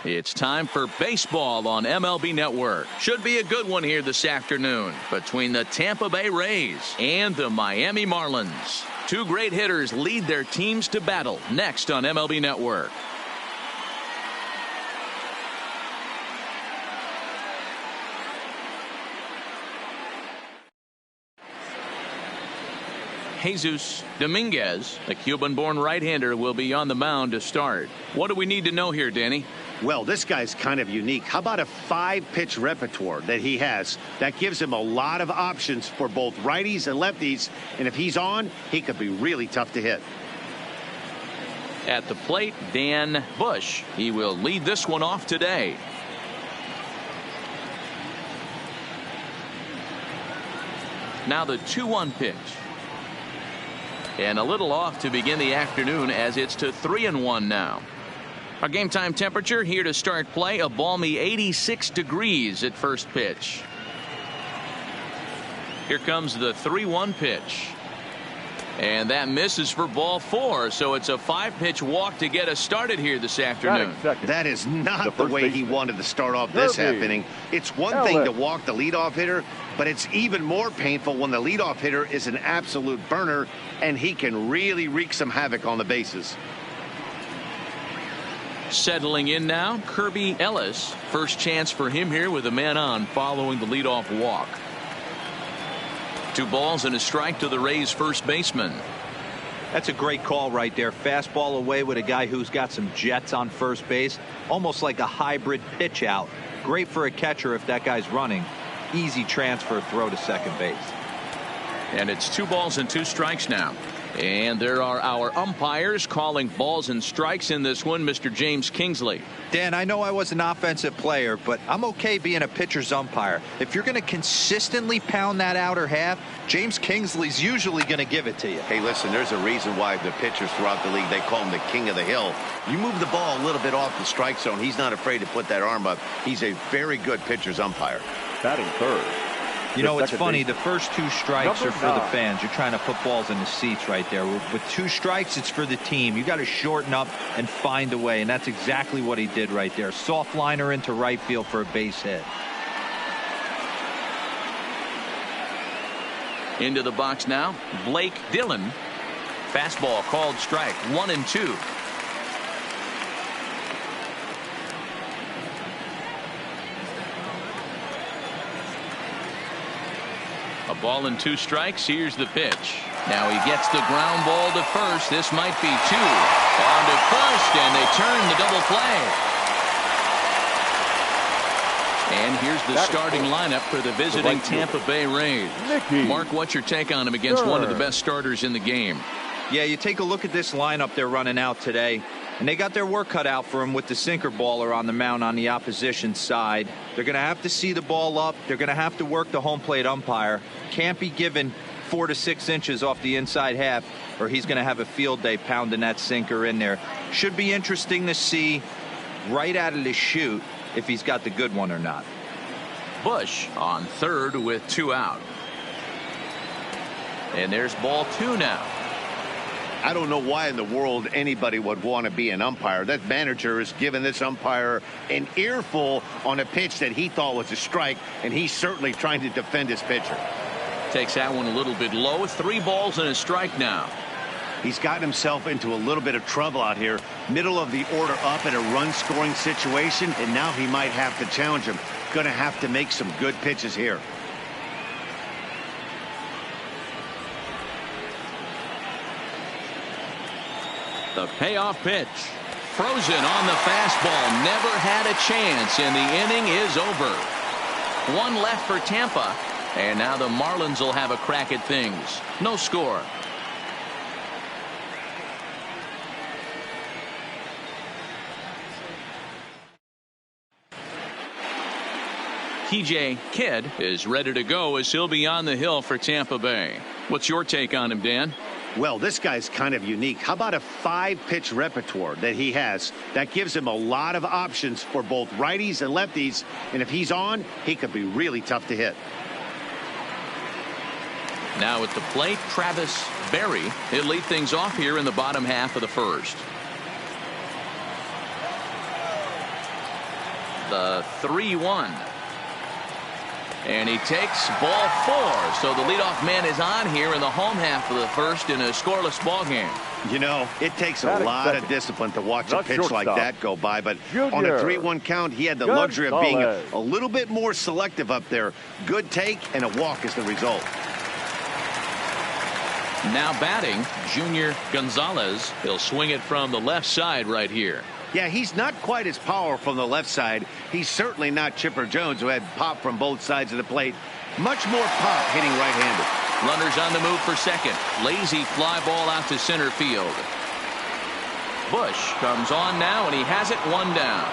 It's time for baseball on MLB Network. Should be a good one here this afternoon between the Tampa Bay Rays and the Miami Marlins. Two great hitters lead their teams to battle next on MLB Network. Jesus Dominguez, the Cuban-born right-hander, will be on the mound to start. What do we need to know here, Danny? Well, this guy's kind of unique. How about a 5-pitch repertoire that he has? That gives him a lot of options for both righties and lefties. And if he's on, he could be really tough to hit. At the plate, Dan Bush. He will lead this one off today. Now the 2-1 pitch. And a little off to begin the afternoon as it's to 3-1 now. Our game time temperature here to start play, a balmy 86 degrees at first pitch. Here comes the 3-1 pitch. And that misses for ball 4. So it's a 5-pitch walk to get us started here this afternoon. That is not the way he wanted to start off this half inning. It's one thing to walk the leadoff hitter, but it's even more painful when the leadoff hitter is an absolute burner and he can really wreak some havoc on the bases. Settling in now, Kirby Ellis. First chance for him here with a man on following the leadoff walk. 2 balls and a strike to the Rays first baseman. That's a great call right there. Fastball away with a guy who's got some jets on first base. Almost like a hybrid pitch out. Great for a catcher if that guy's running. Easy transfer throw to second base. And it's 2 balls and 2 strikes now. And there are our umpires calling balls and strikes in this one, Mr. James Kingsley. Dan, I know I was an offensive player, but I'm okay being a pitcher's umpire. If you're going to consistently pound that outer half, James Kingsley's usually going to give it to you. Hey, listen, there's a reason why the pitchers throughout the league, they call him the king of the hill. You move the ball a little bit off the strike zone, he's not afraid to put that arm up. He's a very good pitcher's umpire. Batting third. You know, it's funny, the first 2 strikes are for the fans. You're trying to put balls in the seats right there. With 2 strikes, it's for the team. You got to shorten up and find a way, and that's exactly what he did right there. Soft liner into right field for a base hit. Into the box now, Blake Dillon. Fastball called strike, 1-2. A ball and 2 strikes. Here's the pitch. Now he gets the ground ball to first. This might be 2. On to first, and they turn the double play. And here's the starting lineup for the visiting Tampa Bay Rays. Mark, what's your take on him against one of the best starters in the game? Yeah, you take a look at this lineup they're running out today, and they got their work cut out for him with the sinker baller on the mound on the opposition side. They're going to have to see the ball up. They're going to have to work the home plate umpire. Can't be given 4 to 6 inches off the inside half, or he's going to have a field day pounding that sinker in there. Should be interesting to see right out of the chute if he's got the good one or not. Bush on third with 2 out. And there's ball 2 now. I don't know why in the world anybody would want to be an umpire. That manager has given this umpire an earful on a pitch that he thought was a strike, and he's certainly trying to defend his pitcher. Takes that one a little bit low. 3 balls and a strike now. He's gotten himself into a little bit of trouble out here. Middle of the order up in a run-scoring situation, and now he might have to challenge him. Going to have to make some good pitches here. The payoff pitch. Frozen on the fastball. Never had a chance, and the inning is over. 1 left for Tampa, and now the Marlins will have a crack at things. No score. TJ Kidd is ready to go as he'll be on the hill for Tampa Bay. What's your take on him, Dan? Well, this guy's kind of unique. How about a 5-pitch repertoire that he has? That gives him a lot of options for both righties and lefties. And if he's on, he could be really tough to hit. Now at the plate, Travis Berry. He'll lead things off here in the bottom half of the first. The 3-1. And he takes ball 4. So the leadoff man is on here in the home half of the first in a scoreless ball game. You know, it takes a lot of discipline to watch a pitch like that go by, but on a 3-1 count, he had the luxury of being a little bit more selective up there. Good take, and a walk is the result. Now batting, Junior Gonzalez. He'll swing it from the left side right here. Yeah, he's not quite as powerful from the left side. He's certainly not Chipper Jones, who had pop from both sides of the plate. Much more pop hitting right-handed. Runners on the move for second. Lazy fly ball out to center field. Bush comes on now, and he has it 1 down.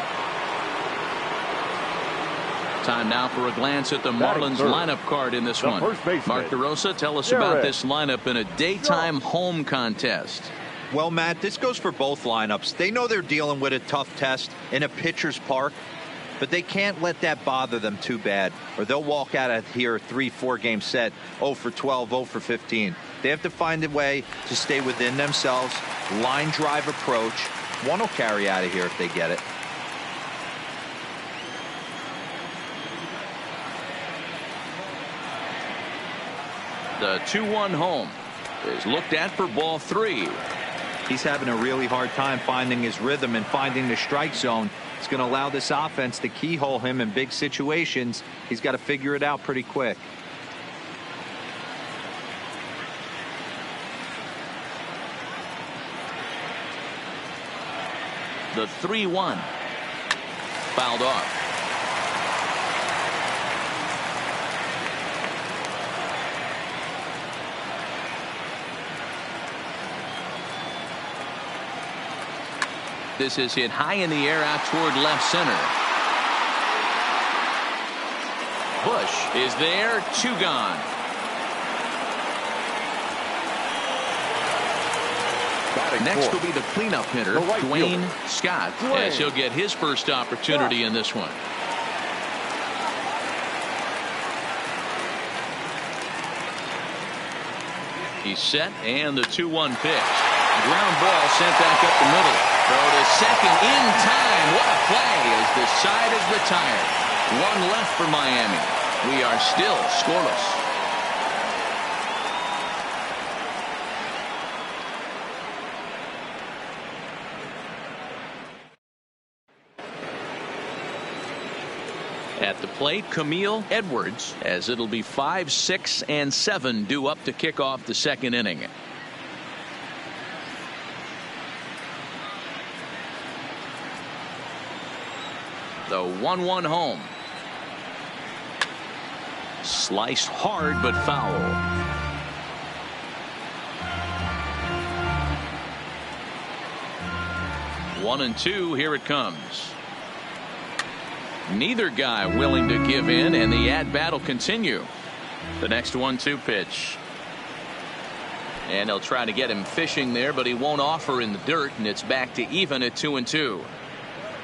Time now for a glance at the Marlins lineup card in this one. Mark DeRosa, tell us about this lineup in a daytime home contest. Well, Matt, this goes for both lineups. They know they're dealing with a tough test in a pitcher's park, but they can't let that bother them too bad, or they'll walk out of here a 3-4 game set, 0 for 12, 0 for 15. They have to find a way to stay within themselves, line drive approach. One will carry out of here if they get it. The 2-1 home is looked at for ball 3. He's having a really hard time finding his rhythm and finding the strike zone. It's going to allow this offense to keyhole him in big situations. He's got to figure it out pretty quick. The 3-1. Fouled off. This is hit high in the air out toward left center. Bush is there. 2 gone. Next will be the cleanup hitter, Dwayne Scott, as he'll get his first opportunity in this one. He's set, and the 2-1 pitch. Ground ball sent back up the middle. Throw to second in time. What a play as the side is retired. 1 left for Miami. We are still scoreless. At the plate, Camille Edwards, as it'll be 5, 6, and 7 due up to kick off the second inning. The 1-1 home. Sliced hard but foul. One and 2. Here it comes. Neither guy willing to give in, and the at-bat will continue. The next 1-2 pitch. And they'll try to get him fishing there, but he won't offer in the dirt, and it's back to even at 2-2.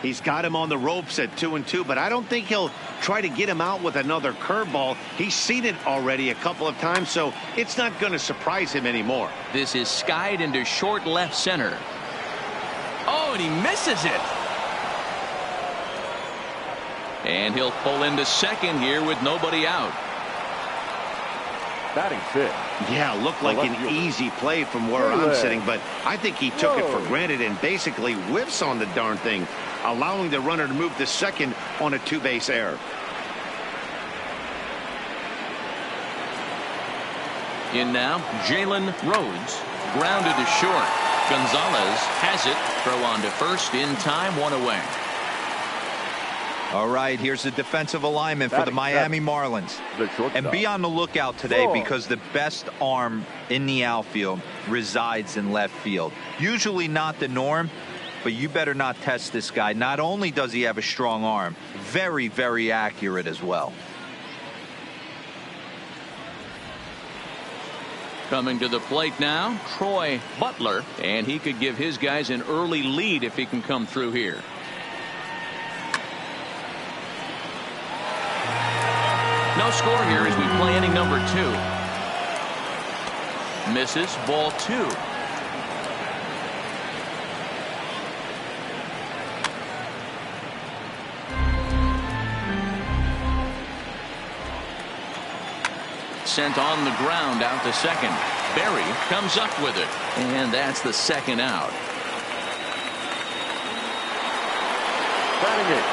He's got him on the ropes at 2-2, but I don't think he'll try to get him out with another curveball. He's seen it already a couple of times, so it's not going to surprise him anymore. This is skied into short left center. Oh, and he misses it. And he'll pull into second here with nobody out. Batting fifth. Yeah, looked like an easy play from where I'm sitting, but I think he took it for granted and basically whiffs on the darn thing, allowing the runner to move to second on a 2-base error. In now, Jalen Rhodes, grounded to short. Gonzalez has it. Throw on to first in time, 1 away. All right, here's the defensive alignment for the Miami Marlins. And be on the lookout today because the best arm in the outfield resides in left field. Usually not the norm, but you better not test this guy. Not only does he have a strong arm, very, very accurate as well. Coming to the plate now, Troy Butler, and he could give his guys an early lead if he can come through here. No score here as we play inning number 2. Misses, ball 2. sent on the ground out to second. Berry comes up with it, and that's the second out.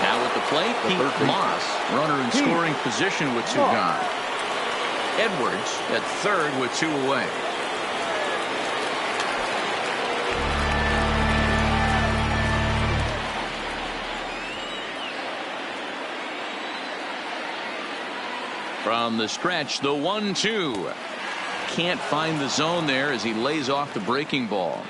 Now at the plate, Pete Moss, runner in scoring position with 2 gone. Edwards at third with 2 away. From the stretch, the 1-2. Can't find the zone there as he lays off the breaking ball.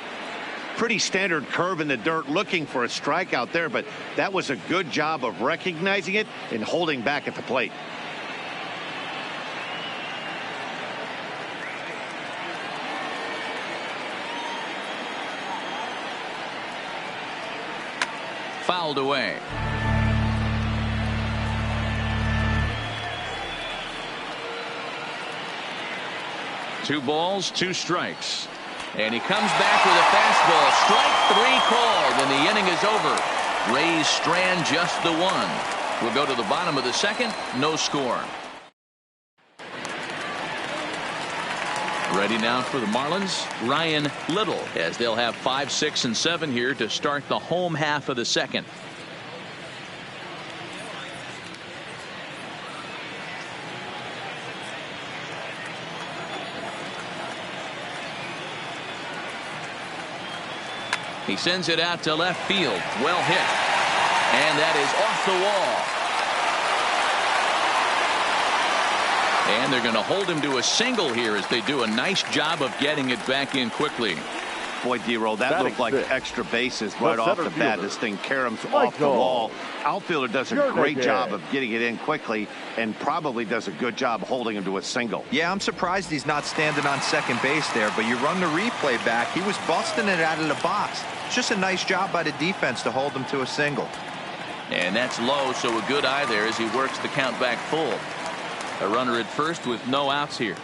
Pretty standard curve in the dirt, looking for a strikeout there, but that was a good job of recognizing it and holding back at the plate. Fouled away. Two balls, 2 strikes. And he comes back with a fastball. Strike 3 called, and the inning is over. Rays strand just the 1. We'll go to the bottom of the second. No score. Ready now for the Marlins, Ryan Little, as they'll have 5, 6, and 7 here to start the home half of the second. He sends it out to left field. Well hit. And that is off the wall. And they're going to hold him to a single here as they do a nice job of getting it back in quickly. Boy, D-Roll, that looked like extra bases right off the bat. This thing caroms off the wall. Outfielder does a great job of getting it in quickly and probably does a good job holding him to a single. Yeah, I'm surprised he's not standing on second base there, but you run the replay back. He was busting it out of the box. It's just a nice job by the defense to hold him to a single. And that's low, so a good eye there as he works the count back full. A runner at first with no outs here.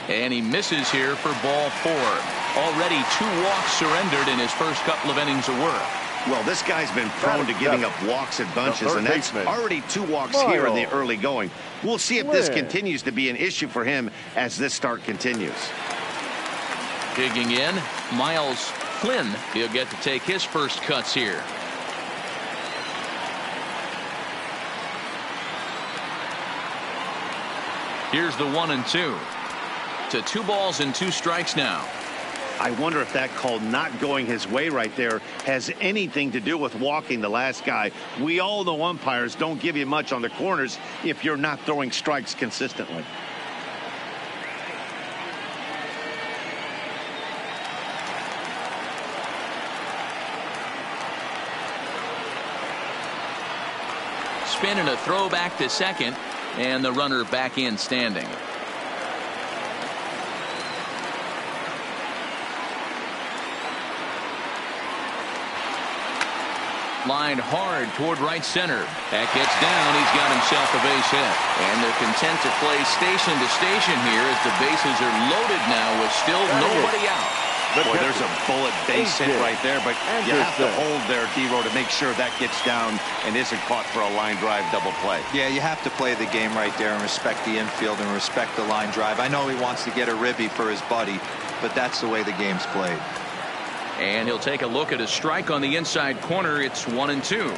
And he misses here for ball 4. Already 2 walks surrendered in his first couple of innings of work. Well, this guy's been prone to giving up walks in bunches, and that's already 2 walks here in the early going. We'll see if this continues to be an issue for him as this start continues. Digging in, Miles Flynn. He'll get to take his first cuts here. Here's the 1-2. To 2 balls and 2 strikes now. I wonder if that call not going his way right there has anything to do with walking the last guy. We all know umpires don't give you much on the corners if you're not throwing strikes consistently. Spin and a throw back to second, and the runner back in standing. Lined hard toward right center. That gets down. He's got himself a base hit. And they're content to play station to station here as the bases are loaded now with still nobody out. Boy, there's a bullet base hit right there, but you have to hold there, D-Row, to make sure that gets down and isn't caught for a line drive double play. Yeah, you have to play the game right there and respect the infield and respect the line drive. I know he wants to get a ribby for his buddy, but that's the way the game's played. And he'll take a look at a strike on the inside corner. It's 1-2.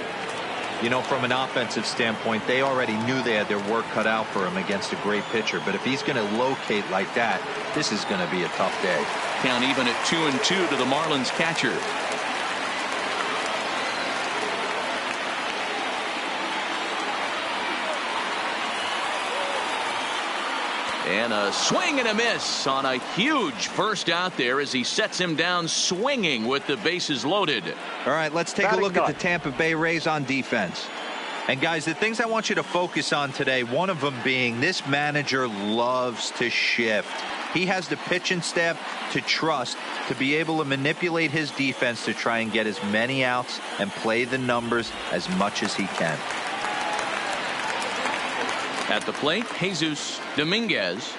You know, from an offensive standpoint, they already knew they had their work cut out for him against a great pitcher. But if he's going to locate like that, this is going to be a tough day. Count even at 2-2 to the Marlins catcher. And a swing and a miss on a huge first out there as he sets him down swinging with the bases loaded. All right, let's take a look at the Tampa Bay Rays on defense. And guys, the things I want you to focus on today, one of them being this manager loves to shift. He has the pitching staff to trust to be able to manipulate his defense to try and get as many outs and play the numbers as much as he can. At the plate, Jesus Dominguez.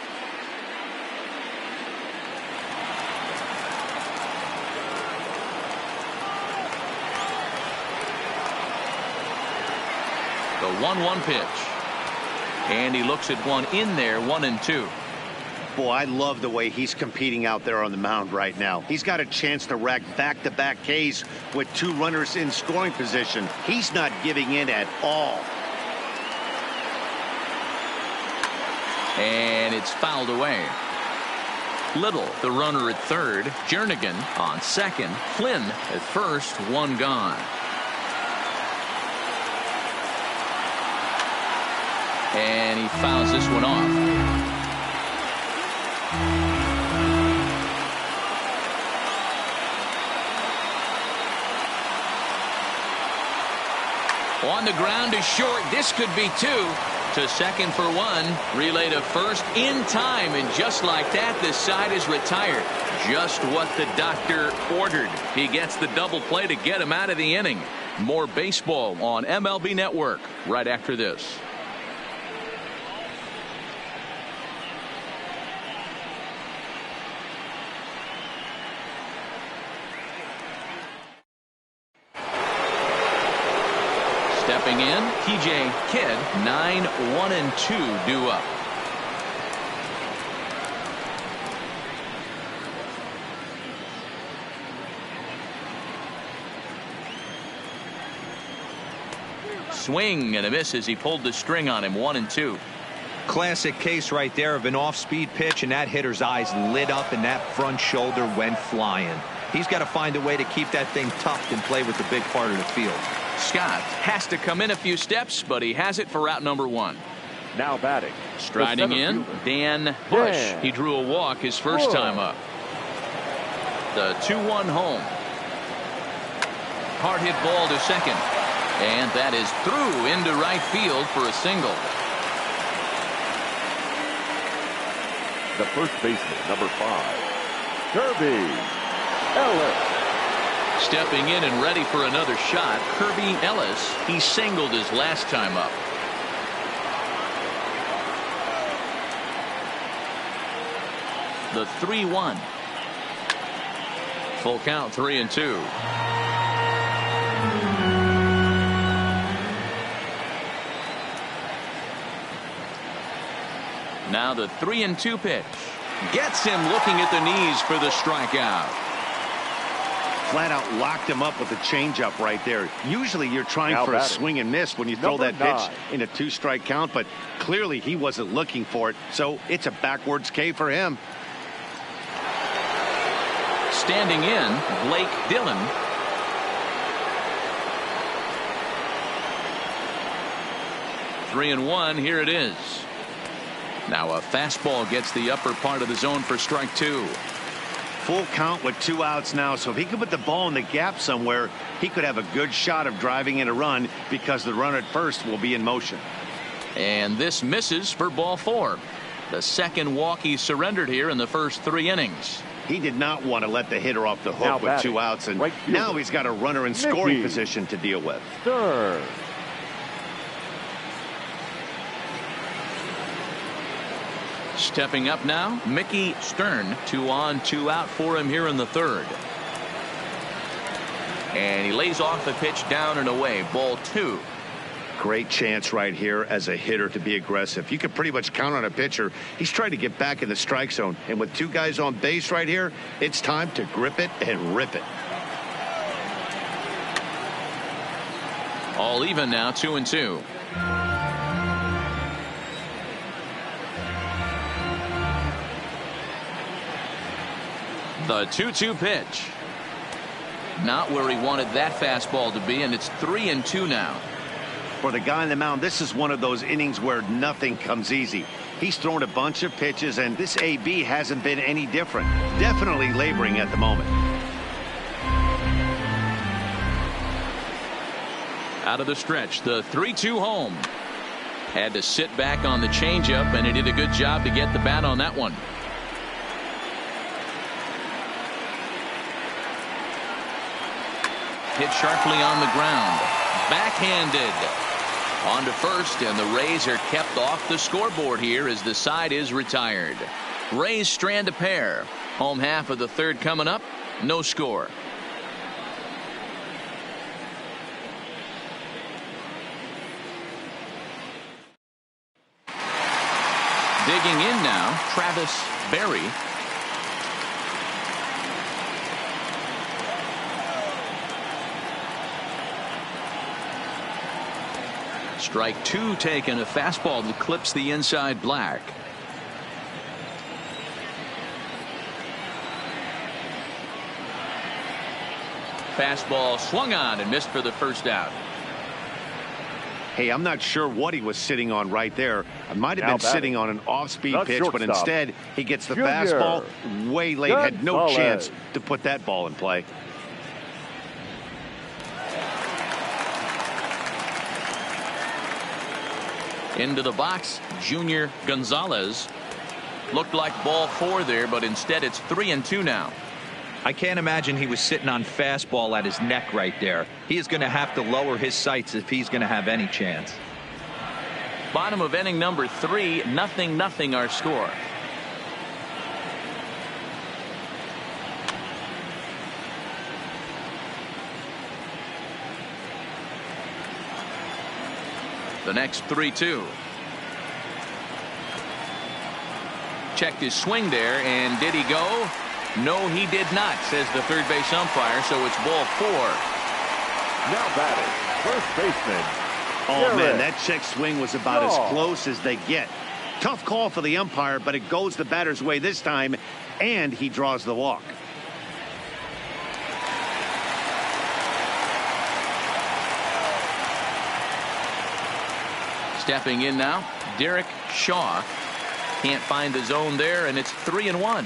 1-1 pitch. And he looks at one in there, 1-2. Boy, I love the way he's competing out there on the mound right now. He's got a chance to rack back-to-back Ks with 2 runners in scoring position. He's not giving in at all. And it's fouled away. Little, the runner at third. Jernigan on second. Flynn at first. 1 gone. And he fouls this one off. On the ground is short. This could be 2. To second for 1. Relay to first in time. And just like that, the side is retired. Just what the doctor ordered. He gets the double play to get him out of the inning. More baseball on MLB Network right after this. Stepping in, TJ Kidd, 9-1-2 due up. Swing and a miss as he pulled the string on him, 1-2. Classic case right there of an off-speed pitch, and that hitter's eyes lit up and that front shoulder went flying. He's got to find a way to keep that thing tucked and play with the big part of the field. Scott has to come in a few steps, but he has it for out number 1. Now batting. Striding in, Dan Bush. Yeah. He drew a walk his first time up. The 2-1 home. Hard hit ball to second. And that is through into right field for a single. The first baseman, number 5, Kirby Ellis. Stepping in and ready for another shot, Kirby Ellis. He singled his last time up. The 3-1. Full count, 3-2. Now the 3-2 pitch. Gets him looking at the knees for the strikeout. Flat out locked him up with a changeup right there. Usually you're trying Now for batting. a swing and miss when you throw Number that 9. pitch in a 2-strike count, but clearly he wasn't looking for it, so it's a backwards K for him. Standing in, Blake Dillon. Three and 1, here it is. Now a fastball gets the upper part of the zone for strike 2. Full count with 2 outs now, so if he could put the ball in the gap somewhere, he could have a good shot of driving in a run because the runner at first will be in motion. And this misses for ball 4. The second walk he surrendered here in the first 3 innings. He did not want to let the hitter off the hook Now with batting. 2 outs, and Right fielder. now he's got a runner in scoring Mickey position to deal with. Stern. Stepping up now, Mickey Stern. 2 on, 2 out for him here in the 3rd. And he lays off the pitch down and away. Ball 2. Great chance right here as a hitter to be aggressive. You can pretty much count on a pitcher. He's trying to get back in the strike zone. And with 2 guys on base right here, it's time to grip it and rip it. All even now, 2 and 2. The 2-2 pitch. Not where he wanted that fastball to be, and it's 3 and 2 now. For the guy on the mound, this is one of those innings where nothing comes easy. He's thrown a bunch of pitches, and this AB hasn't been any different. Definitely laboring at the moment. Out of the stretch, the 3-2 home. Had to sit back on the changeup, and he did a good job to get the bat on that one. Hit sharply on the ground. Backhanded. On to first, and the Rays are kept off the scoreboard here as the side is retired. Rays strand a pair. Home half of the 3rd coming up. No score. Digging in now, Travis Berry. Strike two taken, a fastball that clips the inside black. Fastball swung on and missed for the first out. Hey, I'm not sure what he was sitting on right there. I might have been sitting on an off-speed pitch, but instead he gets the fastball way late. Had no chance to put that ball in play. Into the box, Junior Gonzalez. Looked like ball four there, but instead it's 3-2 now. I can't imagine he was sitting on fastball at his neck right there. He is going to have to lower his sights if he's going to have any chance. Bottom of inning number 3, 0-0 our score. The next 3-2. Checked his swing there, and did he go? No, he did not, says the third base umpire, so it's ball 4. Now batting, first baseman. Oh, man, that check swing was about as close as they get. Tough call for the umpire, but it goes the batter's way this time, and he draws the walk. Stepping in now, Derek Shaw. Can't find the zone there, and it's 3-1.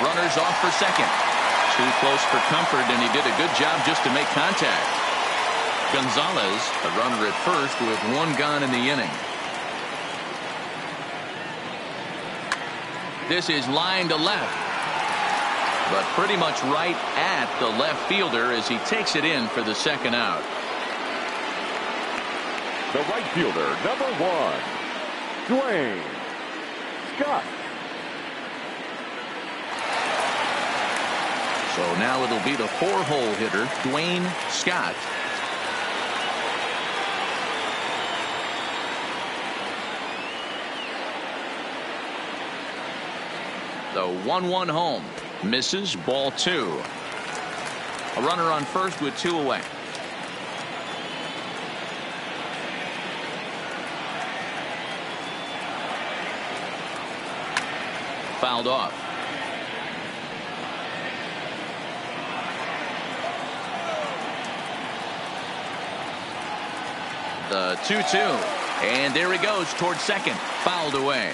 Runners off for second. Too close for comfort, and he did a good job just to make contact. Gonzalez, a runner at first with one gone in the inning. This is line to left, but pretty much right at the left fielder as he takes it in for the second out. The right fielder, number 1, Dwayne Scott. So now it'll be the 4-hole hitter, Dwayne Scott. The 1-1 home. Misses, ball 2. A runner on first with 2 away. Fouled off. The 2-2. And there he goes towards second. Fouled away.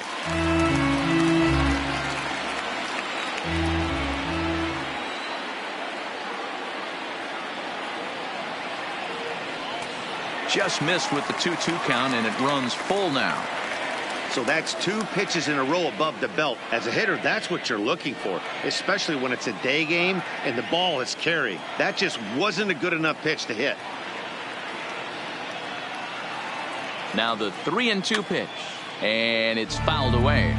Just missed with the 2-2 count, and it runs full now. So that's 2 pitches in a row above the belt. As a hitter, that's what you're looking for, especially when it's a day game and the ball is carried. That just wasn't a good enough pitch to hit. Now the 3-2 pitch, and it's fouled away.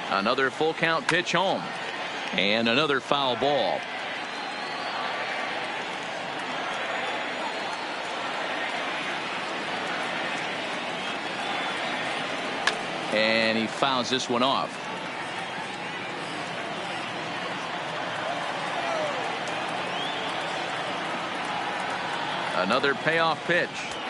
Another full count pitch home, and another foul ball. And he fouls this one off. Another payoff pitch,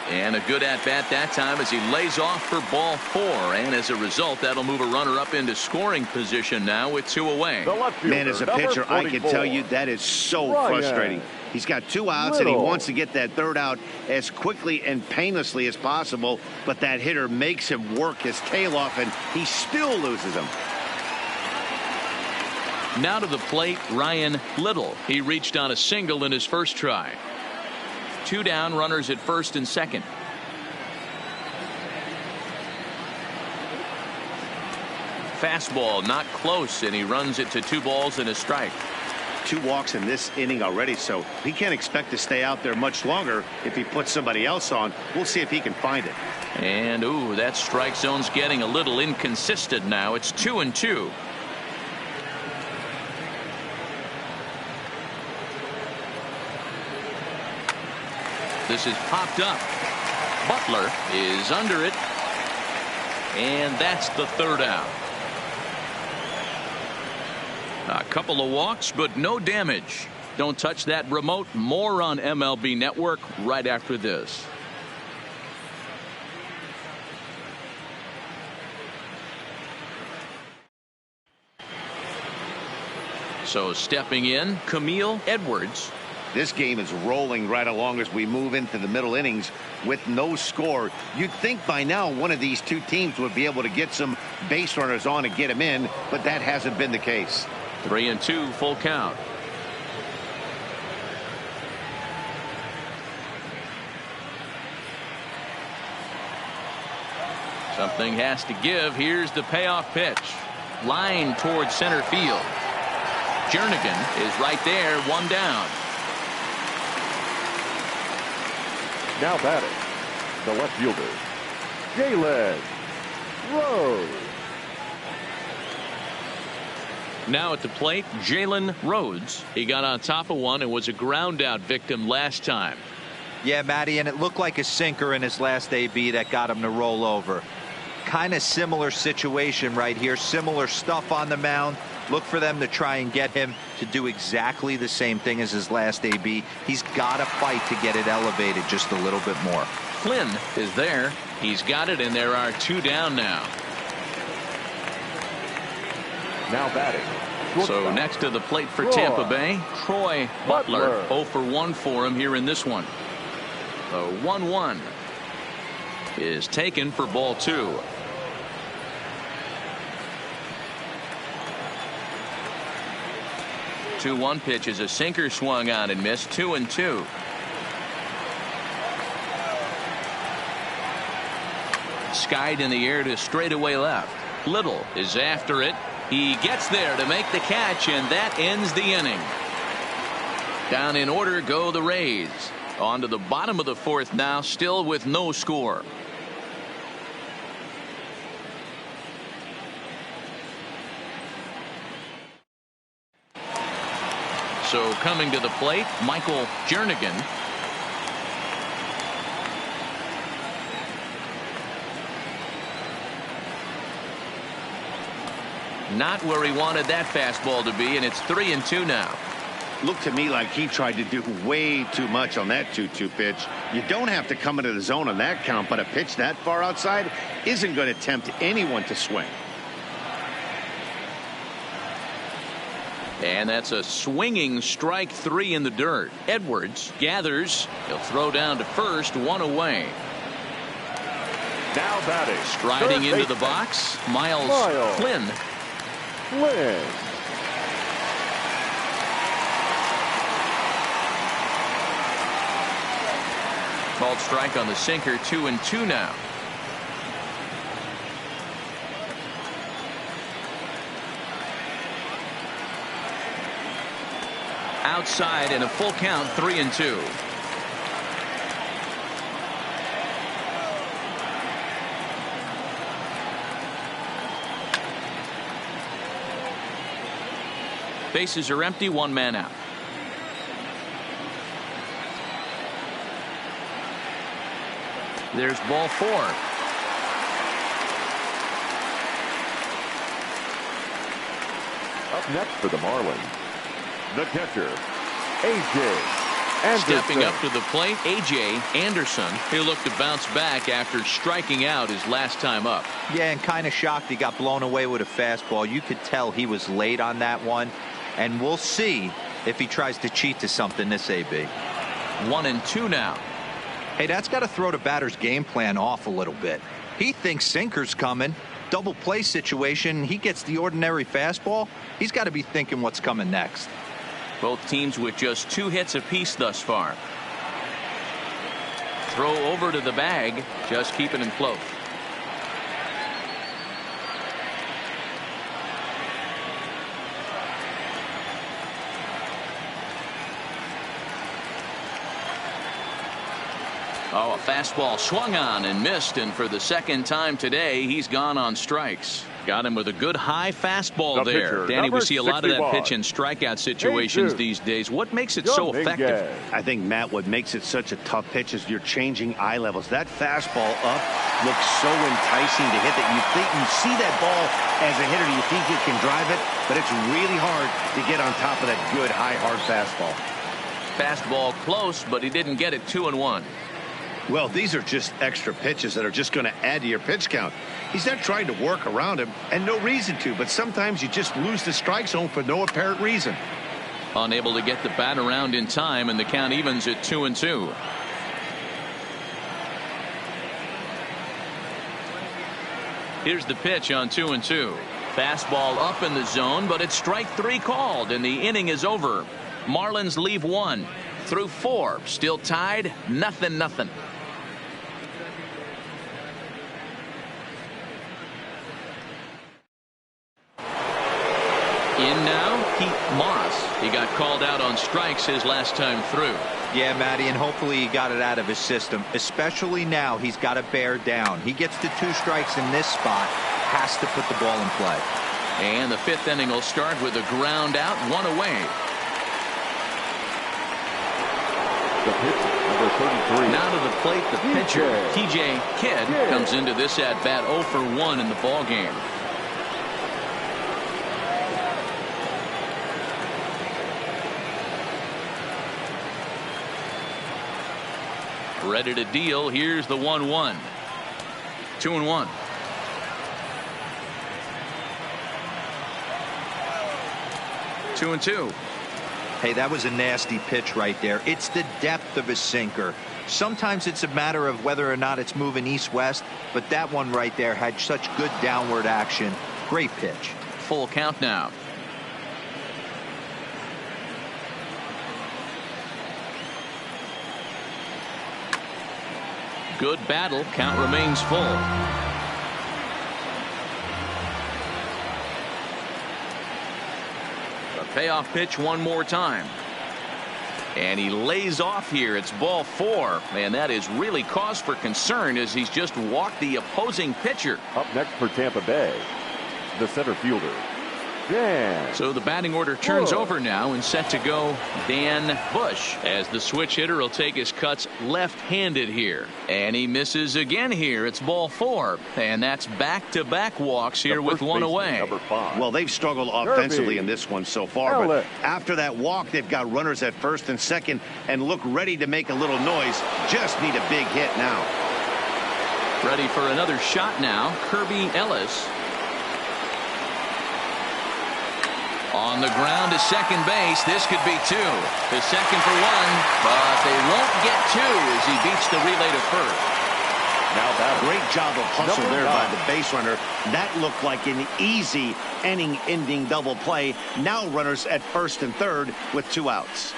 and a good at-bat that time as he lays off for ball 4, and as a result that'll move a runner up into scoring position now with 2 away. Man, as a pitcher, I can tell you that is so frustrating. He's got 2 outs and he wants to get that 3rd out as quickly and painlessly as possible, but that hitter makes him work his tail off and he still loses him. Now to the plate, Ryan Little. He reached on a single in his first try. 2 down, runners at first and second. Fastball not close, and he runs it to 2 balls and a strike. 2 walks in this inning already, so he can't expect to stay out there much longer if he puts somebody else on. We'll see if he can find it. And ooh, that strike zone's getting a little inconsistent now. It's 2-2. This is popped up. Butler is under it. And that's the 3rd out. A couple of walks, but no damage. Don't touch that remote. More on MLB Network right after this. So stepping in, Camille Edwards. This game is rolling right along as we move into the middle innings with no score. You'd think by now one of these 2 teams would be able to get some base runners on and get them in, but that hasn't been the case. 3-2, full count. Something has to give. Here's the payoff pitch. Line towards center field. Jernigan is right there, 1 down. Now batting, the left fielder, Jalen Rose. Now at the plate, Jalen Rhodes. He got on top of one and was a ground out victim last time. Yeah, Matty, and it looked like a sinker in his last AB that got him to roll over. Kind of similar situation right here. Similar stuff on the mound. Look for them to try and get him to do exactly the same thing as his last AB. He's got to fight to get it elevated just a little bit more. Flynn is there. He's got it, and there are 2 down now. Now batting. So next to the plate for Tampa Bay, Troy Butler. 0 for 1 for him here in this one. The 1-1 is taken for ball 2. 2-1 pitch is a sinker, swung on and missed. 2-2. Skied in the air to straightaway left. Little is after it. He gets there to make the catch, and that ends the inning. Down in order go the Rays. On to the bottom of the 4th now, still with no score. So coming to the plate, Michael Jernigan. Not where he wanted that fastball to be, and it's 3-2 now. Looked to me like he tried to do way too much on that 2-2 pitch. You don't have to come into the zone on that count, but a pitch that far outside isn't going to tempt anyone to swing. And that's a swinging strike 3 in the dirt. Edwards gathers. He'll throw down to first, 1 away. Now batting. Striding into the box, Miles Flynn. Called strike on the sinker. 2-2 now. Outside in a full count. 3-2. Bases are empty. 1 man out. There's ball 4. Up next for the Marlins, the catcher, A.J. Anderson. Stepping up to the plate, A.J. Anderson. He'll look to bounce back after striking out his last time up. Yeah, and kind of shocked he got blown away with a fastball. You could tell he was late on that one, and we'll see if he tries to cheat to something this AB. 1-2 now. Hey, that's got to throw the batter's game plan off a little bit. He thinks sinker's coming. Double play situation. He gets the ordinary fastball. He's got to be thinking what's coming next. Both teams with just 2 hits apiece thus far. Throw over to the bag, just keeping him close. Oh, a fastball swung on and missed, and for the second time today, he's gone on strikes. Got him with a good high fastball The there. pitcher, Danny, we see a lot of that 61. pitch in strikeout situations these days. What makes it so effective? I think, Matt, what makes it such a tough pitch is you're changing eye levels. That fastball up looks so enticing to hit that you think you see that ball as a hitter, you think you can drive it, but it's really hard to get on top of that good high hard fastball. Fastball close, but he didn't get it 2-1. Well, these are just extra pitches that are just going to add to your pitch count. He's not trying to work around him, and no reason to, but sometimes you just lose the strike zone for no apparent reason. Unable to get the bat around in time, and the count evens at 2-2. Here's the pitch on 2-2. Fastball up in the zone, but it's strike 3 called, and the inning is over. Marlins leave 1 through 4, still tied, 0-0. In now, Pete Moss. He got called out on strikes his last time through. Yeah, Matty, and hopefully he got it out of his system. Especially now, he's got to bear down. He gets to 2 strikes in this spot, has to put the ball in play. And the 5th inning will start with a ground out, 1 away. The pitcher, number 33. Now to the plate, the pitcher, TJ Kidd, comes into this at bat 0 for 1 in the ball game. Ready to deal. Here's the 1-1. 2-1. Two and two. Hey, that was a nasty pitch right there. It's the depth of a sinker. Sometimes it's a matter of whether or not it's moving east-west, but that one right there had such good downward action. Great pitch. Full count now. Good battle. Count remains full. A payoff pitch one more time. And he lays off here. It's ball 4. And that is really cause for concern as he's just walked the opposing pitcher. Up next for Tampa Bay, the center fielder, Dan. So the batting order turns over now and set to go Dan Bush as the switch hitter will take his cuts left-handed here. And he misses again here. It's ball 4. And that's back-to-back walks here with 1 away. Number 5. Well, they've struggled offensively in this one so far. But after that walk, they've got runners at first and second and look ready to make a little noise. Just need a big hit now. Ready for another shot now. Kirby Ellis. On the ground to second base. This could be 2. To second for 1, but they won't get 2 as he beats the relay to first. Now that great job of hustle there by the base runner. That looked like an easy inning-ending double play. Now runners at first and third with 2 outs.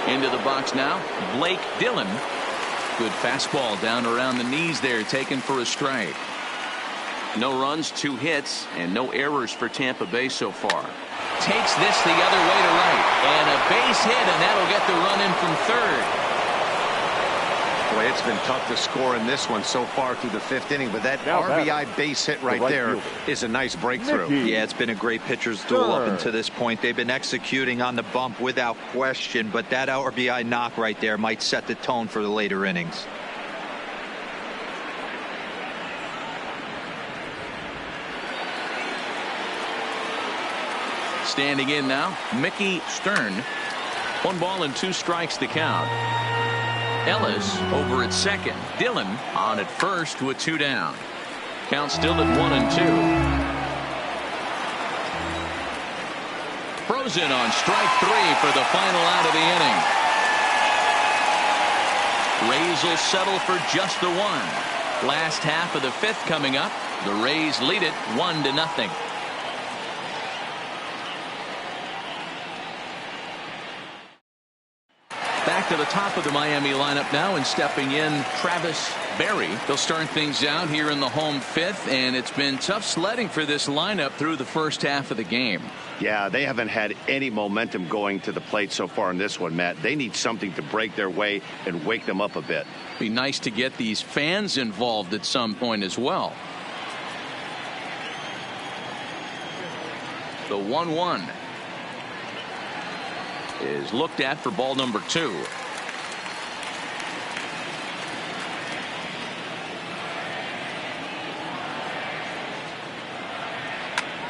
Into the box now, Blake Dillon. Good fastball down around the knees there, taken for a strike. No runs, 2 hits, and no errors for Tampa Bay so far. Takes this the other way to right, and a base hit, and that'll get the run in from third. Boy, it's been tough to score in this one so far through the 5th inning, but that RBI base hit right there is a nice breakthrough. Yeah, it's been a great pitcher's duel up until this point. They've been executing on the bump without question, but that RBI knock right there might set the tone for the later innings. Standing in now, Mickey Stern. 1 ball and 2 strikes to count. Ellis over at second. Dillon on at first with 2 down. Count still at 1 and 2. Frozen on strike 3 for the final out of the inning. Rays will settle for just the 1. Last half of the 5th coming up. The Rays lead it 1-0. Back back to the top of the Miami lineup now, and stepping in, Travis Berry. They'll start things out here in the home fifth, and it's been tough sledding for this lineup through the first half of the game. Yeah, they haven't had any momentum going to the plate so far in this one, Matt. They need something to break their way and wake them up a bit. Be nice to get these fans involved at some point as well. The 1-1 is looked at for ball number 2.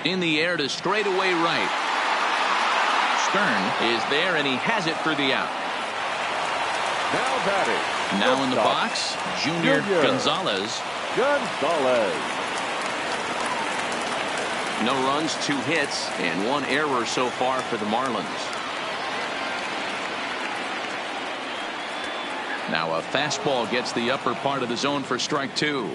In the air to straightaway right. Stern is there, and he has it for the out. Now batting. Now in the box, Junior Gonzalez. No runs, 2 hits, and 1 error so far for the Marlins. Now a fastball gets the upper part of the zone for strike 2.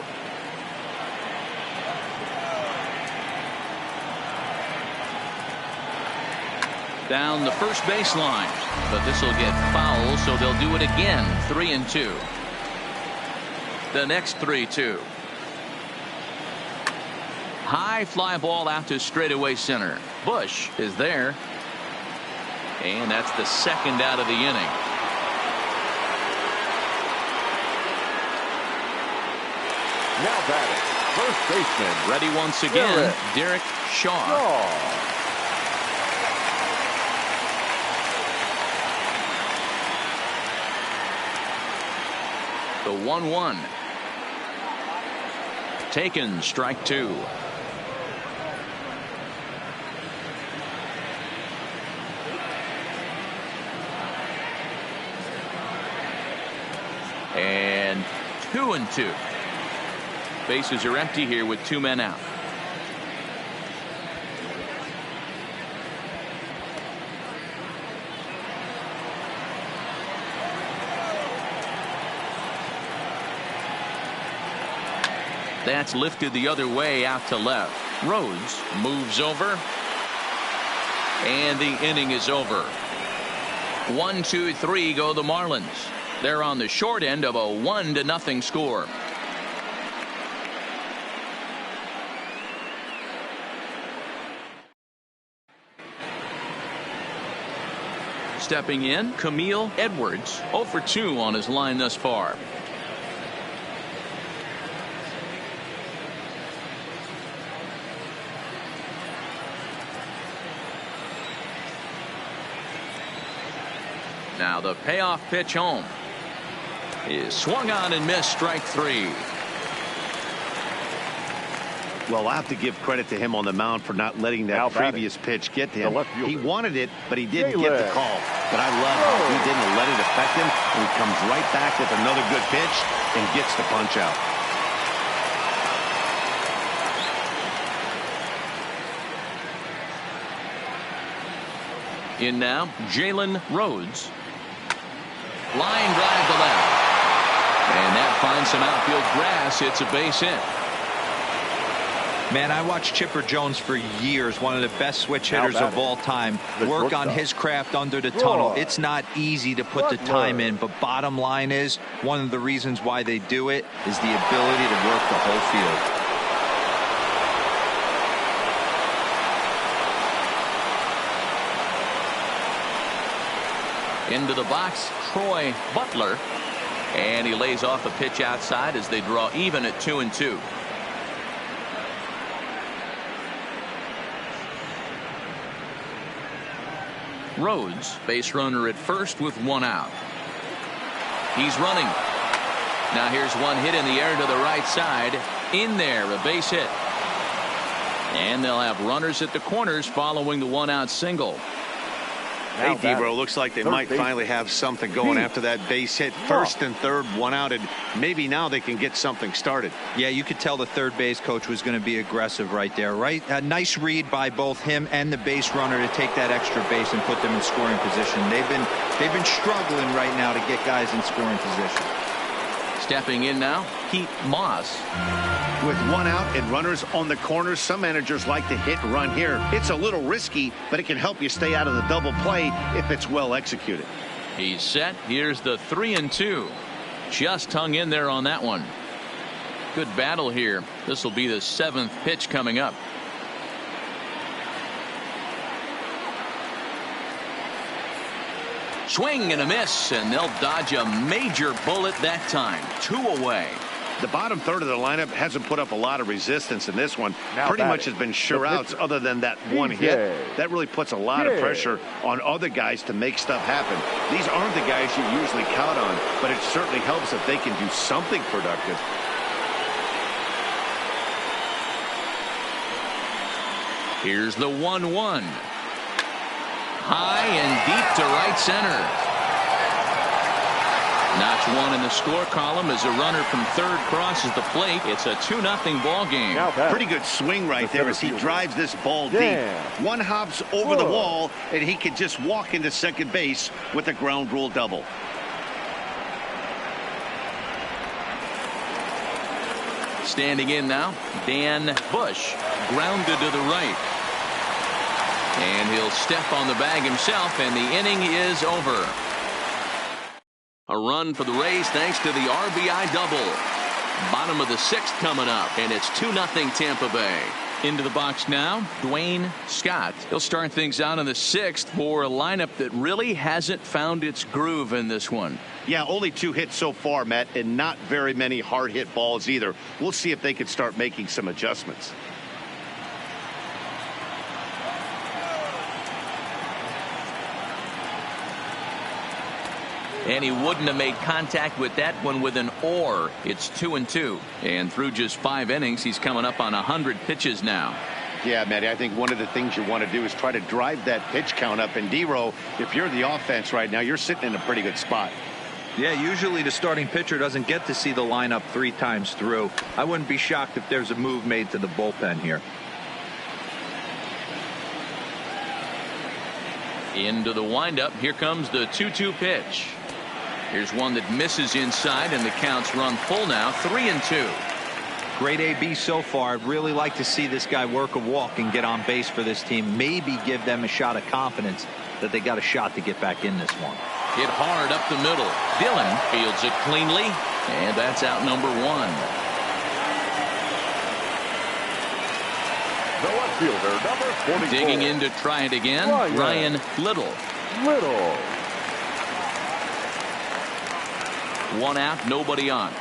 Down the first baseline, but this will get foul, so they'll do it again. 3-2. The next 3-2. High fly ball out to straightaway center. Bush is there, and that's the second out of the inning. Now batting, first baseman. Ready once again, Derek Shaw. The 1-1. Taken, strike 2. And 2-2. Bases are empty here with 2 men out. That's lifted the other way out to left. Rhodes moves over, and the inning is over. 1, 2, 3 go the Marlins. They're on the short end of a 1-0 score. Stepping in, Camille Edwards, 0 for 2 on his line thus far. Now the payoff pitch home is swung on and missed, strike 3. Well, I have to give credit to him on the mound for not letting that previous pitch get to him. He wanted it, but he didn't get the call. But I love how he didn't let it affect him, and he comes right back with another good pitch and gets the punch out. In now, Jalen Rhodes. Line drive to left. And that finds some outfield grass. It's a base hit. Man, I watched Chipper Jones for years, one of the best switch hitters of all time. Work on his craft under the tunnel. It's not easy to put the time in, but bottom line is, one of the reasons why they do it is the ability to work the whole field. Into the box, Troy Butler, and he lays off a pitch outside as they draw even at 2-2. Rhodes, base runner at first with 1 out. He's running. Now here's one hit in the air to the right side. In there, a base hit. And they'll have runners at the corners following the 1-out single. Hey, Debro, looks like they might finally have something going after that base hit. First and third, 1 out, and maybe now they can get something started. Yeah, you could tell the third base coach was going to be aggressive right there, right? A nice read by both him and the base runner to take that extra base and put them in scoring position. They've been struggling right now to get guys in scoring position. Stepping in now, Pete Moss. With 1 out and runners on the corners, some managers like to hit and run here. It's a little risky, but it can help you stay out of the double play if it's well executed. He's set. Here's the 3-2. Just hung in there on that one. Good battle here. This will be the 7th pitch coming up. Swing and a miss, and they'll dodge a major bullet that time. 2 away. The bottom third of the lineup hasn't put up a lot of resistance in this one. Now Pretty much batting. has been sure outs other than that one hit. That really puts a lot of pressure on other guys to make stuff happen. These aren't the guys you usually count on, but it certainly helps if they can do something productive. Here's the 1-1. High and deep to right center. Notch one in the score column as a runner from third crosses the plate. It's a 2-0 ball game. Pretty good swing right there as he drives this ball deep. One hops over the wall, and he can just walk into second base with a ground rule double. Standing in now, Dan Bush, grounded to the right. And he'll step on the bag himself, and the inning is over. A run for the Rays thanks to the RBI double. Bottom of the 6th coming up, and it's 2-0 Tampa Bay. Into the box now, Dwayne Scott. He'll start things out in the 6th for a lineup that really hasn't found its groove in this one. Yeah, only 2 hits so far, Matt, and not very many hard hit balls either. We'll see if they can start making some adjustments. And he wouldn't have made contact with that one with an or. It's 2-2. And through just 5 innings, he's coming up on 100 pitches now. Yeah, Matty, I think one of the things you want to do is try to drive that pitch count up. And D-Row, if you're the offense right now, you're sitting in a pretty good spot. Yeah, usually the starting pitcher doesn't get to see the lineup 3 times through. I wouldn't be shocked if there's a move made to the bullpen here. Into the windup. Here comes the 2-2 pitch. Here's one that misses inside, and the count's run full now. 3-2. Great AB so far. I'd really like to see this guy work a walk and get on base for this team. Maybe give them a shot of confidence that they got a shot to get back in this one. Hit hard up the middle. Dillon fields it cleanly, and that's out number 1. The left fielder, number 44. Digging in to try it again, Ryan Little. 1 out, nobody on.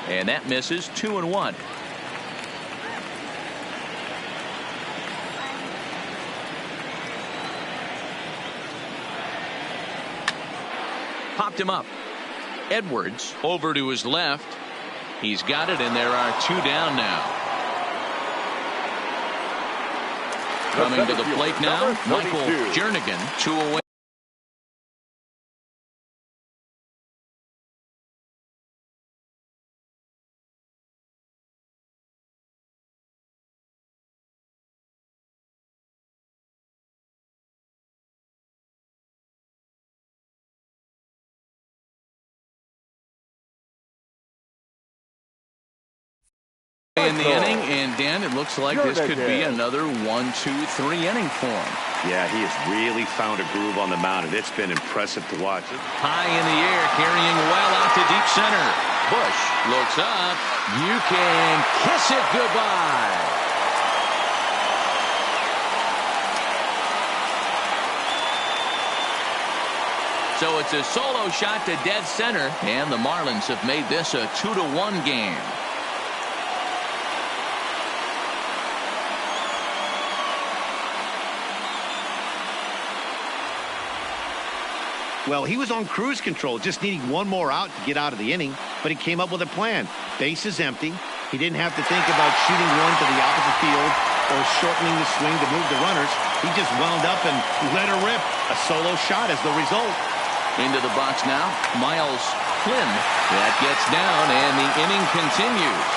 And that misses. 2-1. Popped him up. Edwards over to his left. He's got it, and there are 2 down now. Coming to the plate now, Michael Jernigan, 2 away. In the inning, and Dan, it looks like this could be another 1-2-3 inning for him. Yeah, he has really found a groove on the mound, and it's been impressive to watch. High in the air, carrying well out to deep center. Bush looks up. You can kiss it goodbye. So it's a solo shot to dead center, and the Marlins have made this a 2-1 game. Well, he was on cruise control, just needing 1 more out to get out of the inning, but he came up with a plan. Base is empty. He didn't have to think about shooting one to the opposite field or shortening the swing to move the runners. He just wound up and let her rip. A solo shot is the result. Into the box now, Miles Flynn. That gets down, and the inning continues.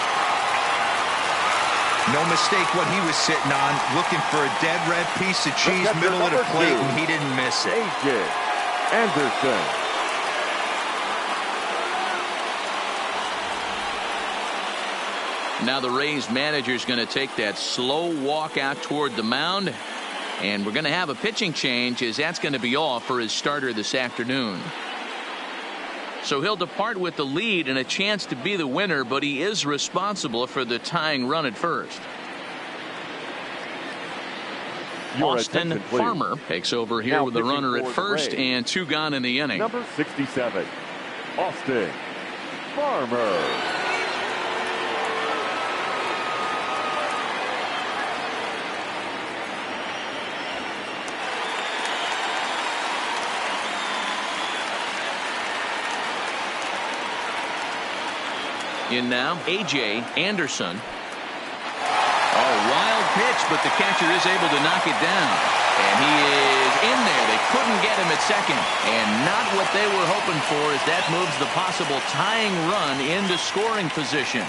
No mistake what he was sitting on, looking for a dead red piece of cheese middle of the plate, and he didn't miss it. A.J. Anderson. Now the Rays manager is going to take that slow walk out toward the mound. And we're going to have a pitching change, as that's going to be all for his starter this afternoon. So he'll depart with the lead and a chance to be the winner, but he is responsible for the tying run at first. Austin Farmer takes over here with the runner at first and 2 gone in the inning. Number 67, Austin Farmer. In now, A.J. Anderson. Oh, wild pitch, but the catcher is able to knock it down. And he is in there. They couldn't get him at second. And not what they were hoping for, as that moves the possible tying run into scoring position.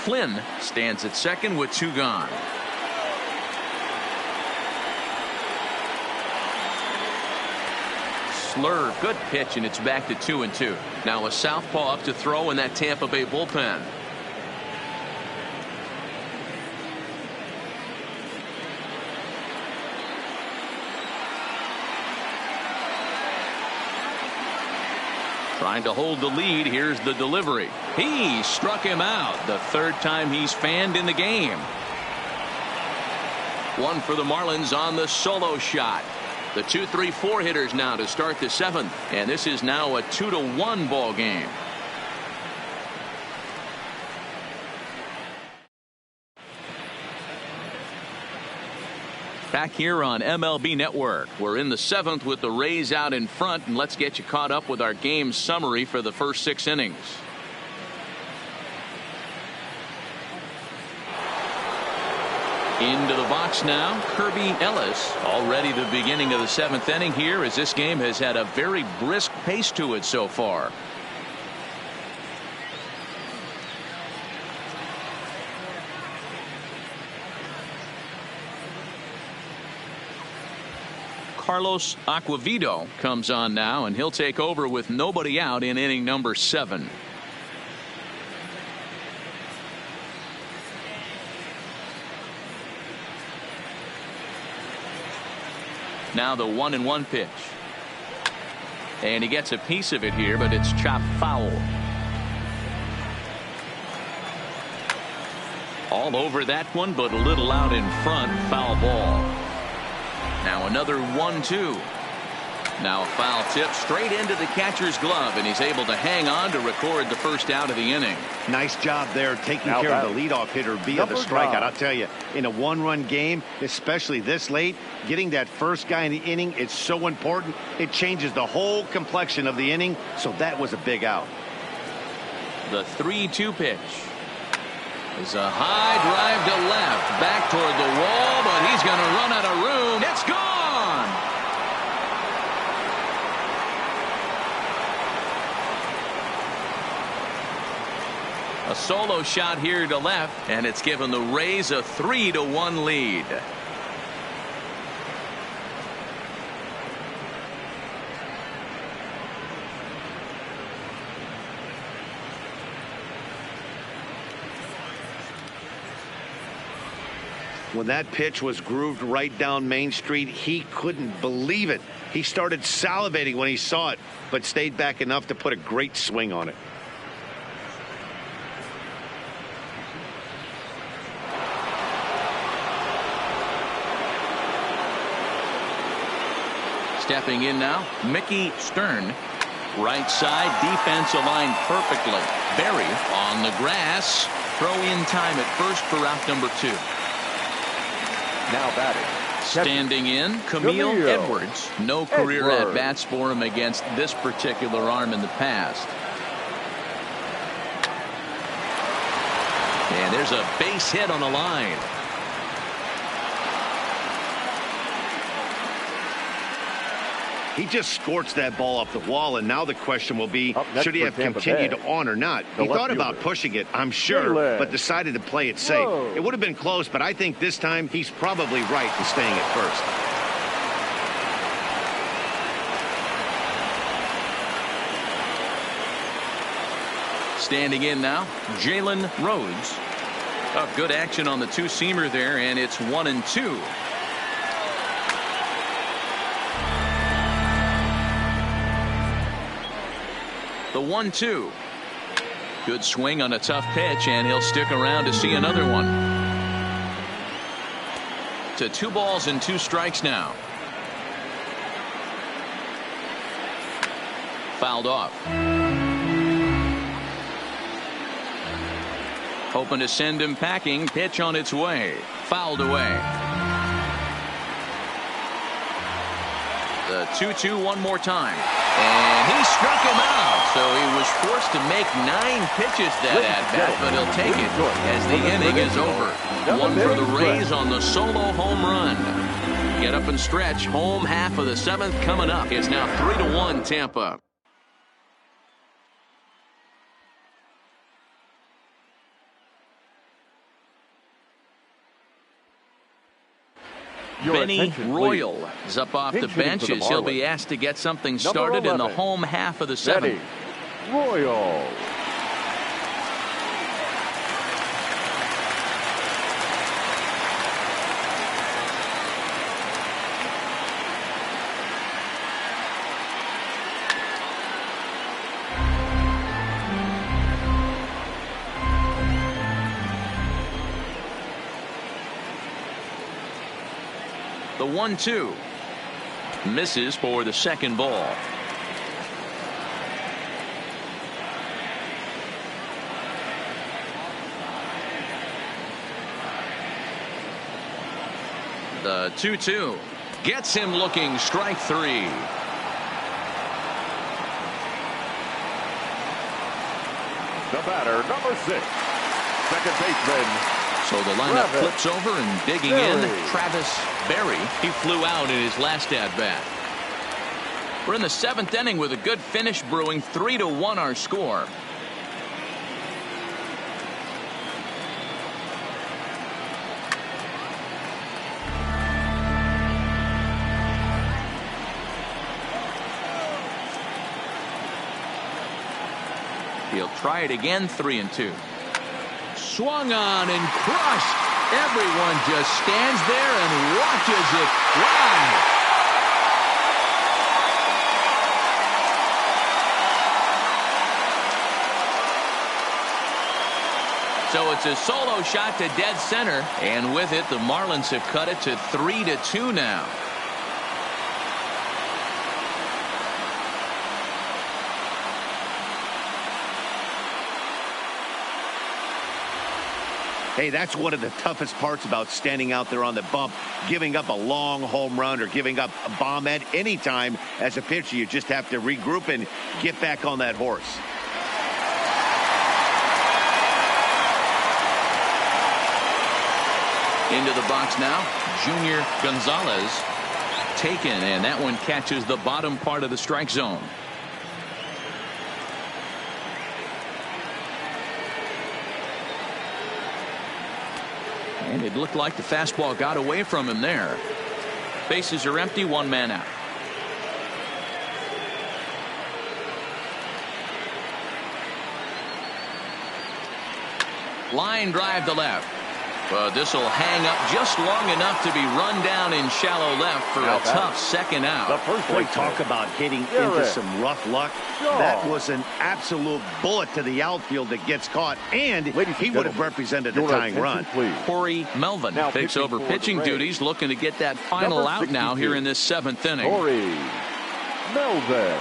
Flynn stands at second with 2 gone. Slur, good pitch, and it's back to 2-2. Now a southpaw up to throw in that Tampa Bay bullpen. Trying to hold the lead. Here's the delivery. He struck him out. The 3rd time he's fanned in the game. 1 for the Marlins on the solo shot. The 2-3-4 hitters now to start the 7th, and this is now a 2-1 ball game. Back here on MLB Network, we're in the 7th with the Rays out in front, and let's get you caught up with our game summary for the first 6 innings. Into the box now, Kirby Ellis. Already the beginning of the 7th inning here, as this game has had a very brisk pace to it so far. Carlos Acquavito comes on now, and he'll take over with nobody out in inning number 7. Now the 1-1 pitch. And he gets a piece of it here, but it's chopped foul. All over that one, but a little out in front. Foul ball. Now another 1-2. Now a foul tip straight into the catcher's glove, and he's able to hang on to record the first out of the inning. Nice job there taking care of the leadoff hitter via the strikeout. I'll tell you, in a 1-run game, especially this late, getting that first guy in the inning is so important. It changes the whole complexion of the inning, so that was a big out. The 3-2 pitch is a high drive to left, back toward the wall, but he's going to run out of room. It's gone. A solo shot here to left, and it's given the Rays a 3-1 lead. When that pitch was grooved right down Main Street, he couldn't believe it. He started salivating when he saw it, but stayed back enough to put a great swing on it. Stepping in now, Mickey Stern. Right side, defense aligned perfectly. Berry on the grass. Throw in time at first for out number 2. Now batting, standing in, Camille Edwards. No career at-bats for him against this particular arm in the past. And there's a base hit on the line. He just scorched that ball off the wall, and now the question will be, should he have continued on or not? He thought about pushing it, I'm sure, but decided to play it safe. It would have been close, but I think this time he's probably right in staying at first. Standing in now, Jalen Rhodes. Oh, good action on the two-seamer there, and it's 1-2. The 1-2. Good swing on a tough pitch, and he'll stick around to see another one. To 2 balls and 2 strikes now. Fouled off. Hoping to send him packing. Pitch on its way. Fouled away. The 2-2 one more time. And he struck him out. So he was forced to make 9 pitches that at-bat, but he'll take it as the inning is over. One for the Rays on the solo home run. Get up and stretch. Home half of the 7th coming up. It's now 3-1 Tampa. Benny Royal is up off the bench as he'll be asked to get something started in the home half of the 7th. Royal. The 1-2 misses for the 2nd ball. The 2-2 gets him looking. Strike 3. The batter, number 6, second baseman. So the lineup flips over and digging in. Travis Berry. He flew out in his last at-bat. We're in the 7th inning with a good finish brewing. 3-1 our score. He'll try it again. 3-2. Swung on and crushed. Everyone just stands there and watches it fly. So it's a solo shot to dead center, and with it the Marlins have cut it to 3-2 now. Hey, that's one of the toughest parts about standing out there on the bump. Giving up a long home run or giving up a bomb at any time as a pitcher. You just have to regroup and get back on that horse. Into the box now, Junior Gonzalez taken, and that one catches the bottom part of the strike zone. And it looked like the fastball got away from him there. Bases are empty, 1 man out. Line drive to left. But this will hang up just long enough to be run down in shallow left for a tough second out. Boy, talk about hitting into some rough luck. That was an absolute bullet to the outfield that gets caught, and he would have represented the tying run. Corey Melvin takes over pitching duties, looking to get that final out now here in this 7th inning. Corey Melvin.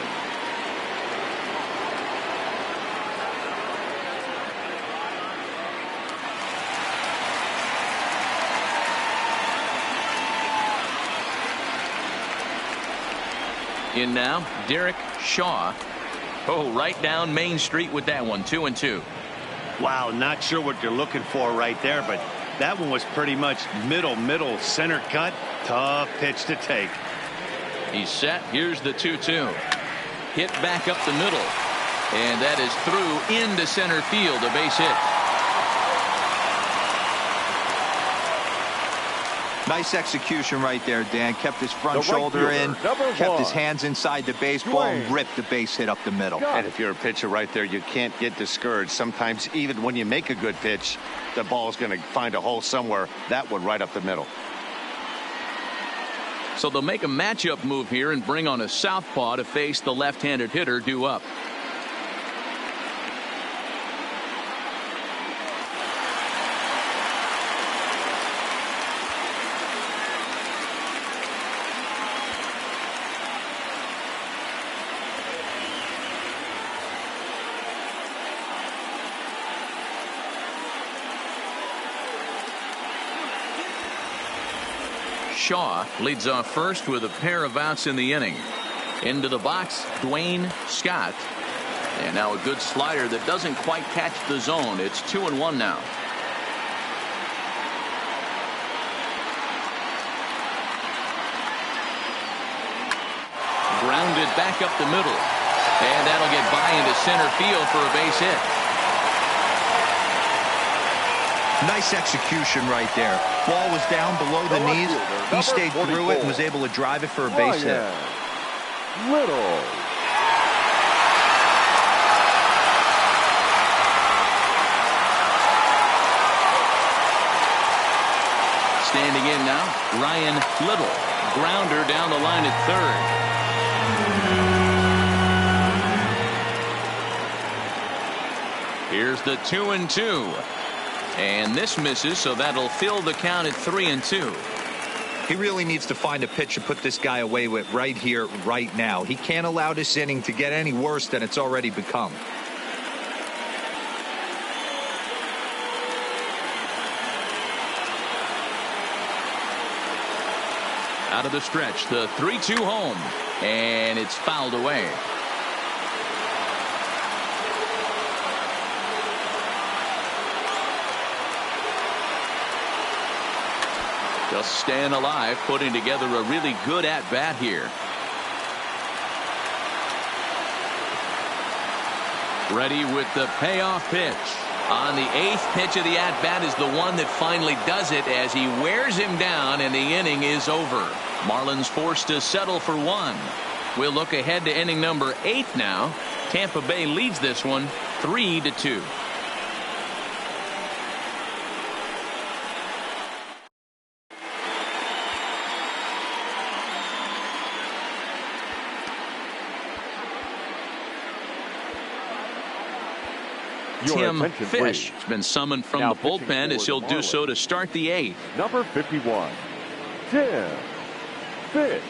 In now, Derek Shaw. Oh, right down Main Street with that one. 2-2. Wow, not sure what you're looking for right there, but that one was pretty much middle center cut. Tough pitch to take. He's set. Here's the 2-2. Hit back up the middle. And that is through into center field. A base hit. Nice execution right there, Dan. Kept his front The right shoulder in, fielder, kept his #1. hands inside the baseball, and ripped the base hit up the middle. And if you're a pitcher right there, you can't get discouraged. Sometimes even when you make a good pitch, the ball's going to find a hole somewhere. That one right up the middle. So they'll make a matchup move here and bring on a southpaw to face the left-handed hitter due up. Shaw leads off first with a pair of outs in the inning. Into the box, Dwayne Scott. And now a good slider that doesn't quite catch the zone. It's 2-1 now. Grounded back up the middle. And that'll get by into center field for a base hit. Nice execution right there. Ball was down below the knees. He stayed through it and was able to drive it for a base hit. Little. Standing in now, Ryan Little. Grounder down the line at third. Here's the 2-2. And this misses, so that'll fill the count at 3-2. He really needs to find a pitch to put this guy away with right here, right now. He can't allow this inning to get any worse than it's already become. Out of the stretch, the 3-2 home, and it's fouled away. Just staying alive, putting together a really good at-bat here. Ready with the payoff pitch. On the 8th pitch of the at-bat is the one that finally does it as he wears him down, and the inning is over. Marlins forced to settle for one. We'll look ahead to inning number 8 now. Tampa Bay leads this one 3-2. Tim Fish has been summoned from the bullpen as he'll do so to start the 8th. Number 51, Tim Fish.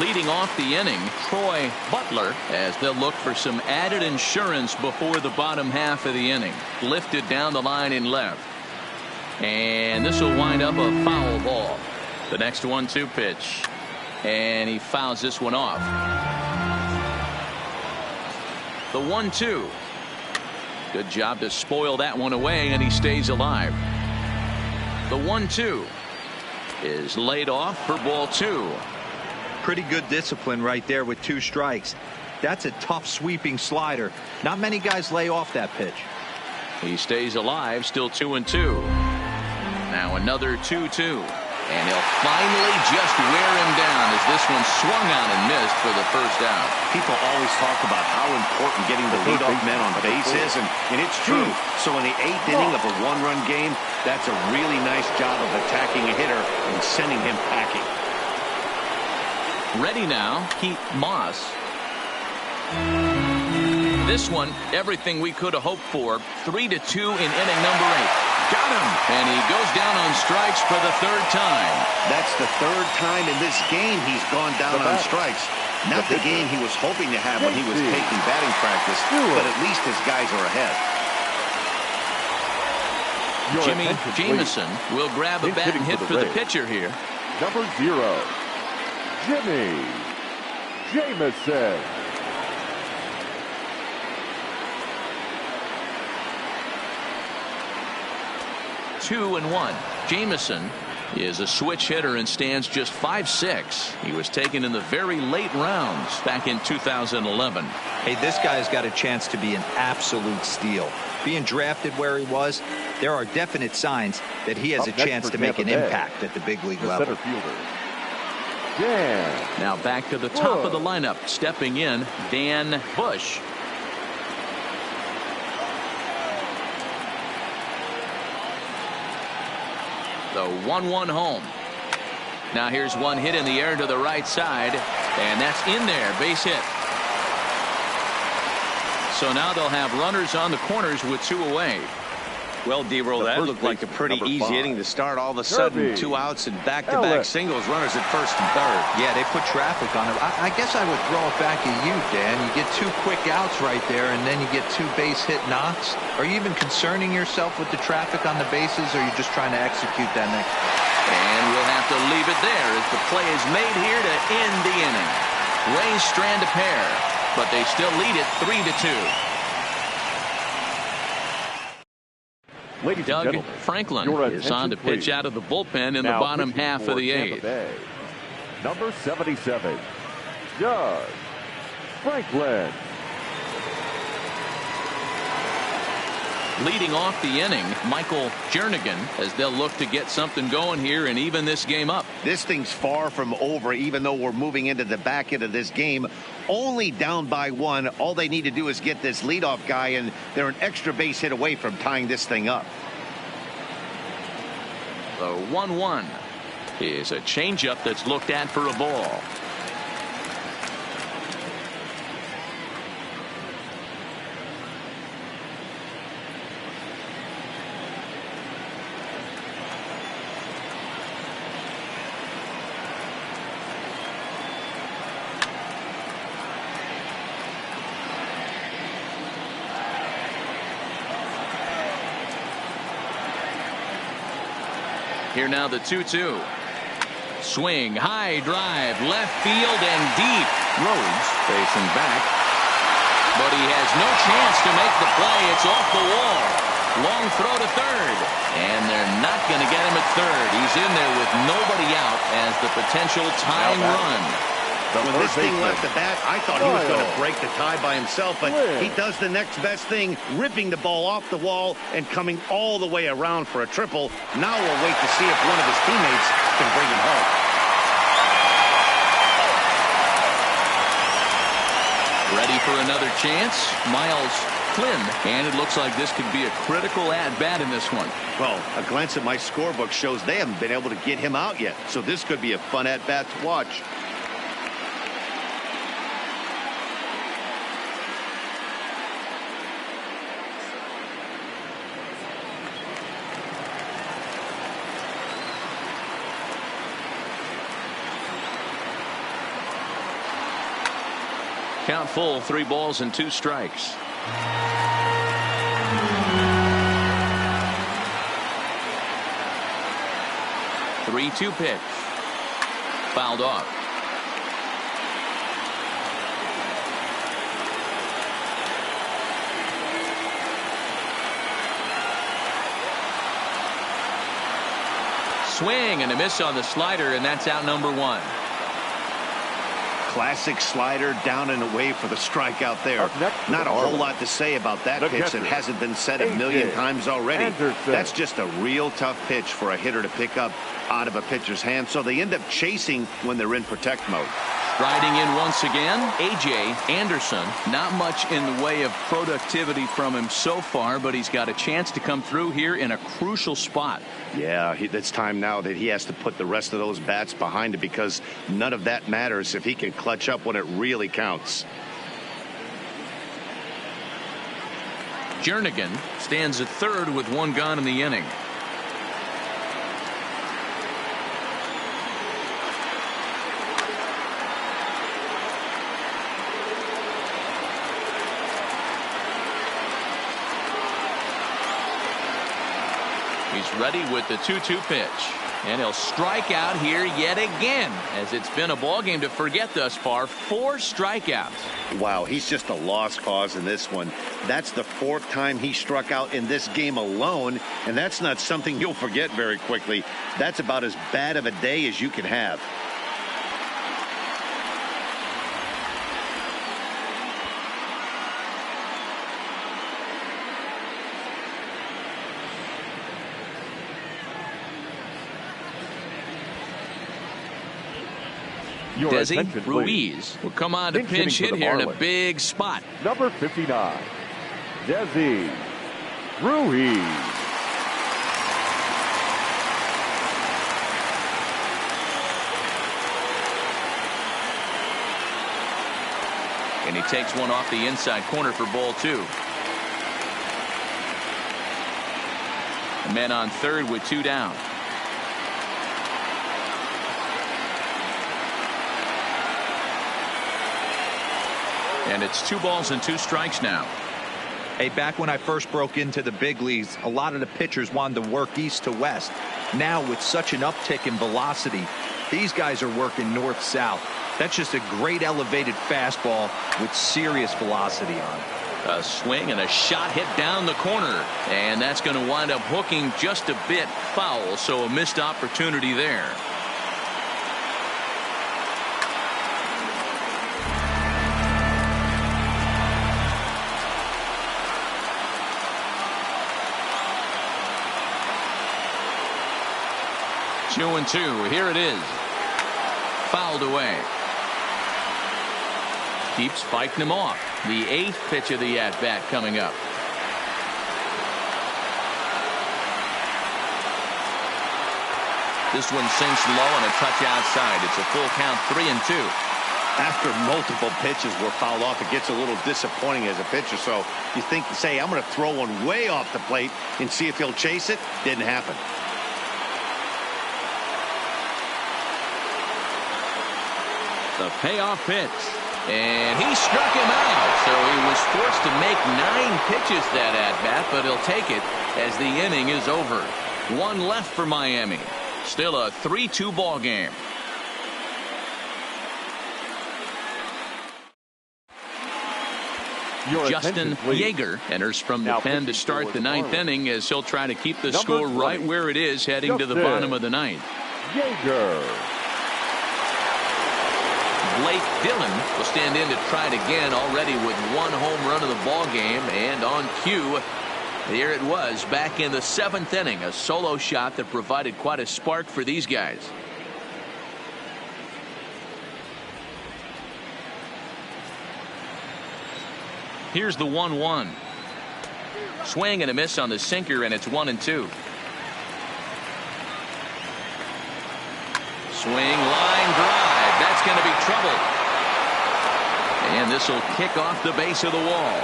Leading off the inning, Troy Butler, as they'll look for some added insurance before the bottom half of the inning. Lifted down the line in left. And this will wind up a foul ball. The next 1-2 pitch. And he fouls this one off. The 1-2. Good job to spoil that one away, and he stays alive. The 1-2 is laid off for ball 2. Pretty good discipline right there with 2 strikes. That's a tough sweeping slider. Not many guys lay off that pitch. He stays alive, still 2-2. Now another 2-2. And he'll finally just wear him down as this one swung on and missed for the first out. People always talk about how important getting the leadoff man on base is, and it's true. So in the 8th inning of a 1-run game, that's a really nice job of attacking a hitter and sending him packing. Ready now, Keith Moss. This one, everything we could have hoped for. 3-2 in inning number 8. Got him! And he goes down on strikes for the 3rd time. That's the 3rd time in this game he's gone down on strikes. Not the game he was hoping to have when he was taking batting practice, but at least his guys are ahead. Jimmy Jamison will grab a bat and hit for the pitcher here. Number 0, Jimmy Jamison. 2-1. Jamison is a switch hitter and stands just 5'6". He was taken in the very late rounds back in 2011. Hey, this guy's got a chance to be an absolute steal. Being drafted where he was, there are definite signs that he has a chance to make an impact at the big league level. Center fielder. Dan. Now back to the top of the lineup, stepping in, Dan Bush. The 1-1 home. Now here's one hit in the air to the right side, and that's in there, base hit. So now they'll have runners on the corners with 2 away. Well, D-Roll, that looked like a pretty easy inning to start. All of a sudden, 2 outs and back-to-back singles, runners at first and third. Yeah, they put traffic on it. I guess I would throw it back at you, Dan. You get 2 quick outs right there, and then you get 2 base hit knocks. Are you even concerning yourself with the traffic on the bases, or are you just trying to execute that next? And we'll have to leave it there as the play is made here to end the inning. Rays strand a pair, but they still lead it 3-2. Ladies Doug and gentlemen, Franklin is on to pitch please. out of the bullpen in Now the bottom pitching half for of the Tampa 8th. Bay, number 77, Doug Franklin. Leading off the inning, Michael Jernigan, as they'll look to get something going here and even this game up. This thing's far from over, even though we're moving into the back end of this game. Only down by 1. All they need to do is get this leadoff guy, and they're an extra base hit away from tying this thing up. The 1-1 is a changeup that's looked at for a ball. Here now the 2-2. Swing, high drive, left field and deep. Rhodes facing back. But he has no chance to make the play. It's off the wall. Long throw to third. And they're not going to get him at third. He's in there with nobody out as the potential tying run. When this thing left the bat, I thought he was going to break the tie by himself, but he does the next best thing, ripping the ball off the wall and coming all the way around for a triple. Now we'll wait to see if one of his teammates can bring him home. Ready for another chance? Miles Flynn, and it looks like this could be a critical at-bat in this one. Well, a glance at my scorebook shows they haven't been able to get him out yet, so this could be a fun at-bat to watch. Count full, 3 balls and 2 strikes. The 3-2 pitch. Fouled off. Swing and a miss on the slider, and that's out number 1. Classic slider down and away for the strikeout there. Not a whole lot to say about that pitch that hasn't been said a million times already. That's just a real tough pitch for a hitter to pick up out of a pitcher's hand, so they end up chasing when they're in protect mode. Riding in once again, A.J. Anderson. Not much in the way of productivity from him so far, but he's got a chance to come through here in a crucial spot. Yeah, it's time now that he has to put the rest of those bats behind it, because none of that matters if he can clutch up when it really counts. Jernigan stands at third with 1 gone in the inning. He's is ready with the 2-2 pitch. And he'll strike out here yet again, as it's been a ball game to forget thus far. 4 strikeouts. Wow, he's just a lost cause in this one. That's the 4th time he struck out in this game alone, and that's not something you'll forget very quickly. That's about as bad of a day as you can have. Desi Ruiz will come on to pinch hit here in a big spot. Number 59, Desi Ruiz. And he takes one off the inside corner for ball 2. A man on third with 2 down. And it's 2 balls and 2 strikes now. Hey, back when I first broke into the big leagues, a lot of the pitchers wanted to work east to west. Now, with such an uptick in velocity, these guys are working north-south. That's just a great elevated fastball with serious velocity on it. A swing and a shot hit down the corner. And that's going to wind up hooking just a bit foul, so a missed opportunity there. Two and 2. Here it is. Fouled away. Keeps fighting him off. The 8th pitch of the at-bat coming up. This one sinks low and a touch outside. It's a full count, 3 and 2. After multiple pitches were fouled off, it gets a little disappointing as a pitcher. So you think, say, I'm going to throw one way off the plate and see if he'll chase it. Didn't happen. The payoff pitch. And he struck him out. So he was forced to make 9 pitches that at-bat, but he'll take it as the inning is over. 1 left for Miami. Still a 3-2 ball game. Justin Yeager enters from the pen to start the 9th inning, as he'll try to keep the score right where it is heading to the bottom of the 9th. Yeager. Blake Dillon will stand in to try it again, already with 1 home run of the ball game. And on cue, here it was back in the 7th inning, a solo shot that provided quite a spark for these guys. Here's the 1-1. Swing and a miss on the sinker, and it's 1 and 2. Swing, line drive. That's going to be trouble. And this will kick off the base of the wall.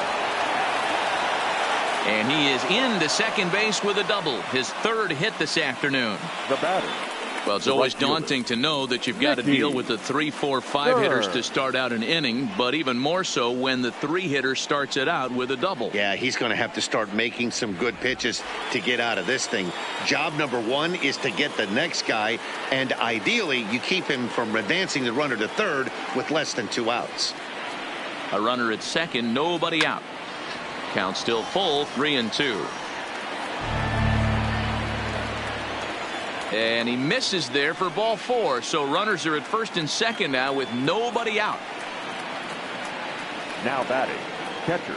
And he is into second base with a double. His 3rd hit this afternoon. The batter. Well, it's always daunting to know that you've got to deal with the 3, 4, 5 hitters to start out an inning, but even more so when the 3 hitter starts it out with a double. Yeah, he's going to have to start making some good pitches to get out of this thing. Job number 1 is to get the next guy, and ideally you keep him from advancing the runner to 3rd with less than 2 outs. A runner at 2nd, nobody out. Count still full, 3 and 2. And he misses there for ball 4. So runners are at 1st and 2nd now with nobody out. Now batting, catcher,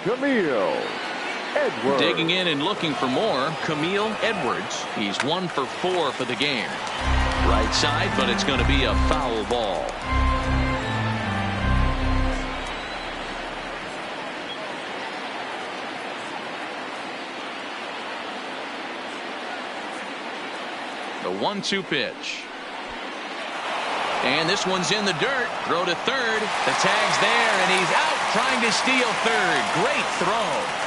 Camille Edwards. Digging in and looking for more, Camille Edwards. He's 1 for 4 for the game. Right side, but it's going to be a foul ball. The 1-2 pitch. And this one's in the dirt. Throw to 3rd. The tag's there, and he's out trying to steal 3rd. Great throw.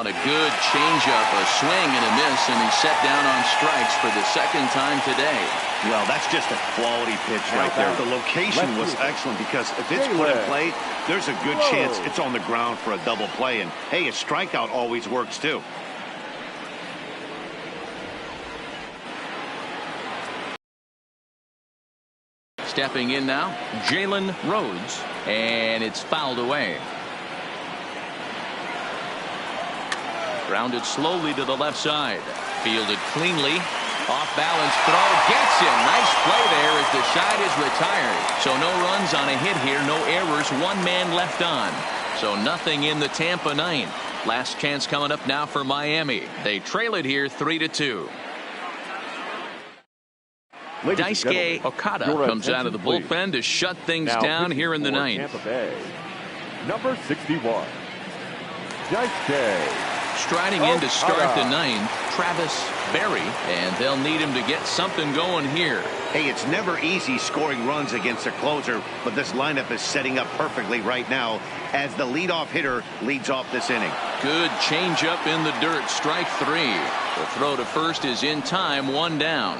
On a good changeup, a swing and a miss, and he's set down on strikes for the second time today. Well, that's just a quality pitch right there. The location was excellent because if it's put in play, there's a good chance it's on the ground for a double play. And, hey, a strikeout always works, too. Stepping in now, Jalen Rhodes, and it's fouled away. Grounded slowly to the left side. Fielded cleanly. Off balance throw. Gets him. Nice play there as the side is retired. So no runs on a hit here. No errors. One man left on. So nothing in the Tampa ninth. Last chance coming up now for Miami. They trail it here 3-2. Daisuke Okada comes out of the bullpen to shut things down here in the ninth. Number 61. Daisuke. Striding in to start the ninth, Travis Berry, and they'll need him to get something going here. Hey, it's never easy scoring runs against a closer, but this lineup is setting up perfectly right now as the leadoff hitter leads off this inning. Good changeup in the dirt, strike three. The throw to first is in time, one down.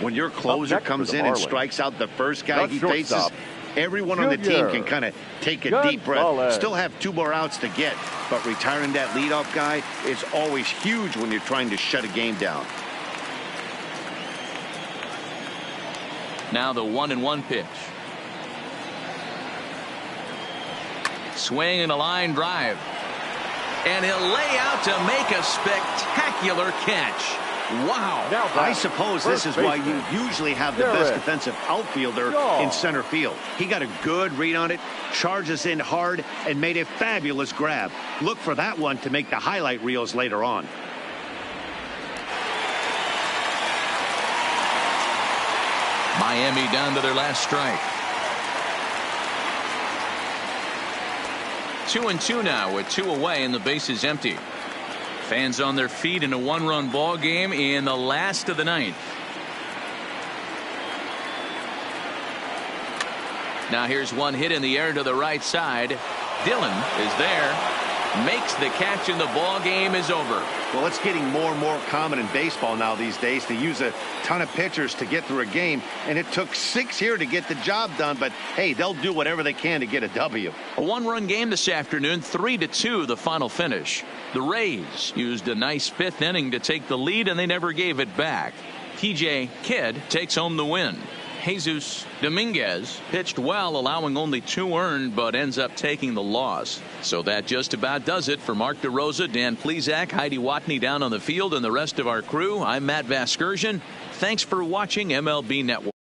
When your closer comes in and strikes out the first guy he faces, everyone on the team can kind of take a deep breath. Still have two more outs to get, but retiring that leadoff guy is always huge when you're trying to shut a game down. Now the 1-1 pitch. Swing and a line drive. And he'll lay out to make a spectacular catch. Wow. I suppose this is why you usually have the best defensive outfielder in center field. He got a good read on it, charges in hard, and made a fabulous grab. Look for that one to make the highlight reels later on. Miami down to their last strike. 2-2 now with two away and the base is empty. Fans on their feet in a one-run ball game in the last of the ninth. Now here's one hit in the air to the right side. Dillon is there. Makes the catch and the ball game is over. Well, it's getting more and more common in baseball now these days to use a ton of pitchers to get through a game, and it took 6 here to get the job done, but hey, they'll do whatever they can to get a W. A one-run game this afternoon, 3-2 the final finish. The Rays used a nice fifth inning to take the lead, and they never gave it back. TJ Kidd takes home the win. Jesus Dominguez pitched well, allowing only 2 earned, but ends up taking the loss. So that just about does it for Mark DeRosa, Dan Plesac, Heidi Watney down on the field, and the rest of our crew. I'm Matt Vasgersian. Thanks for watching MLB Network.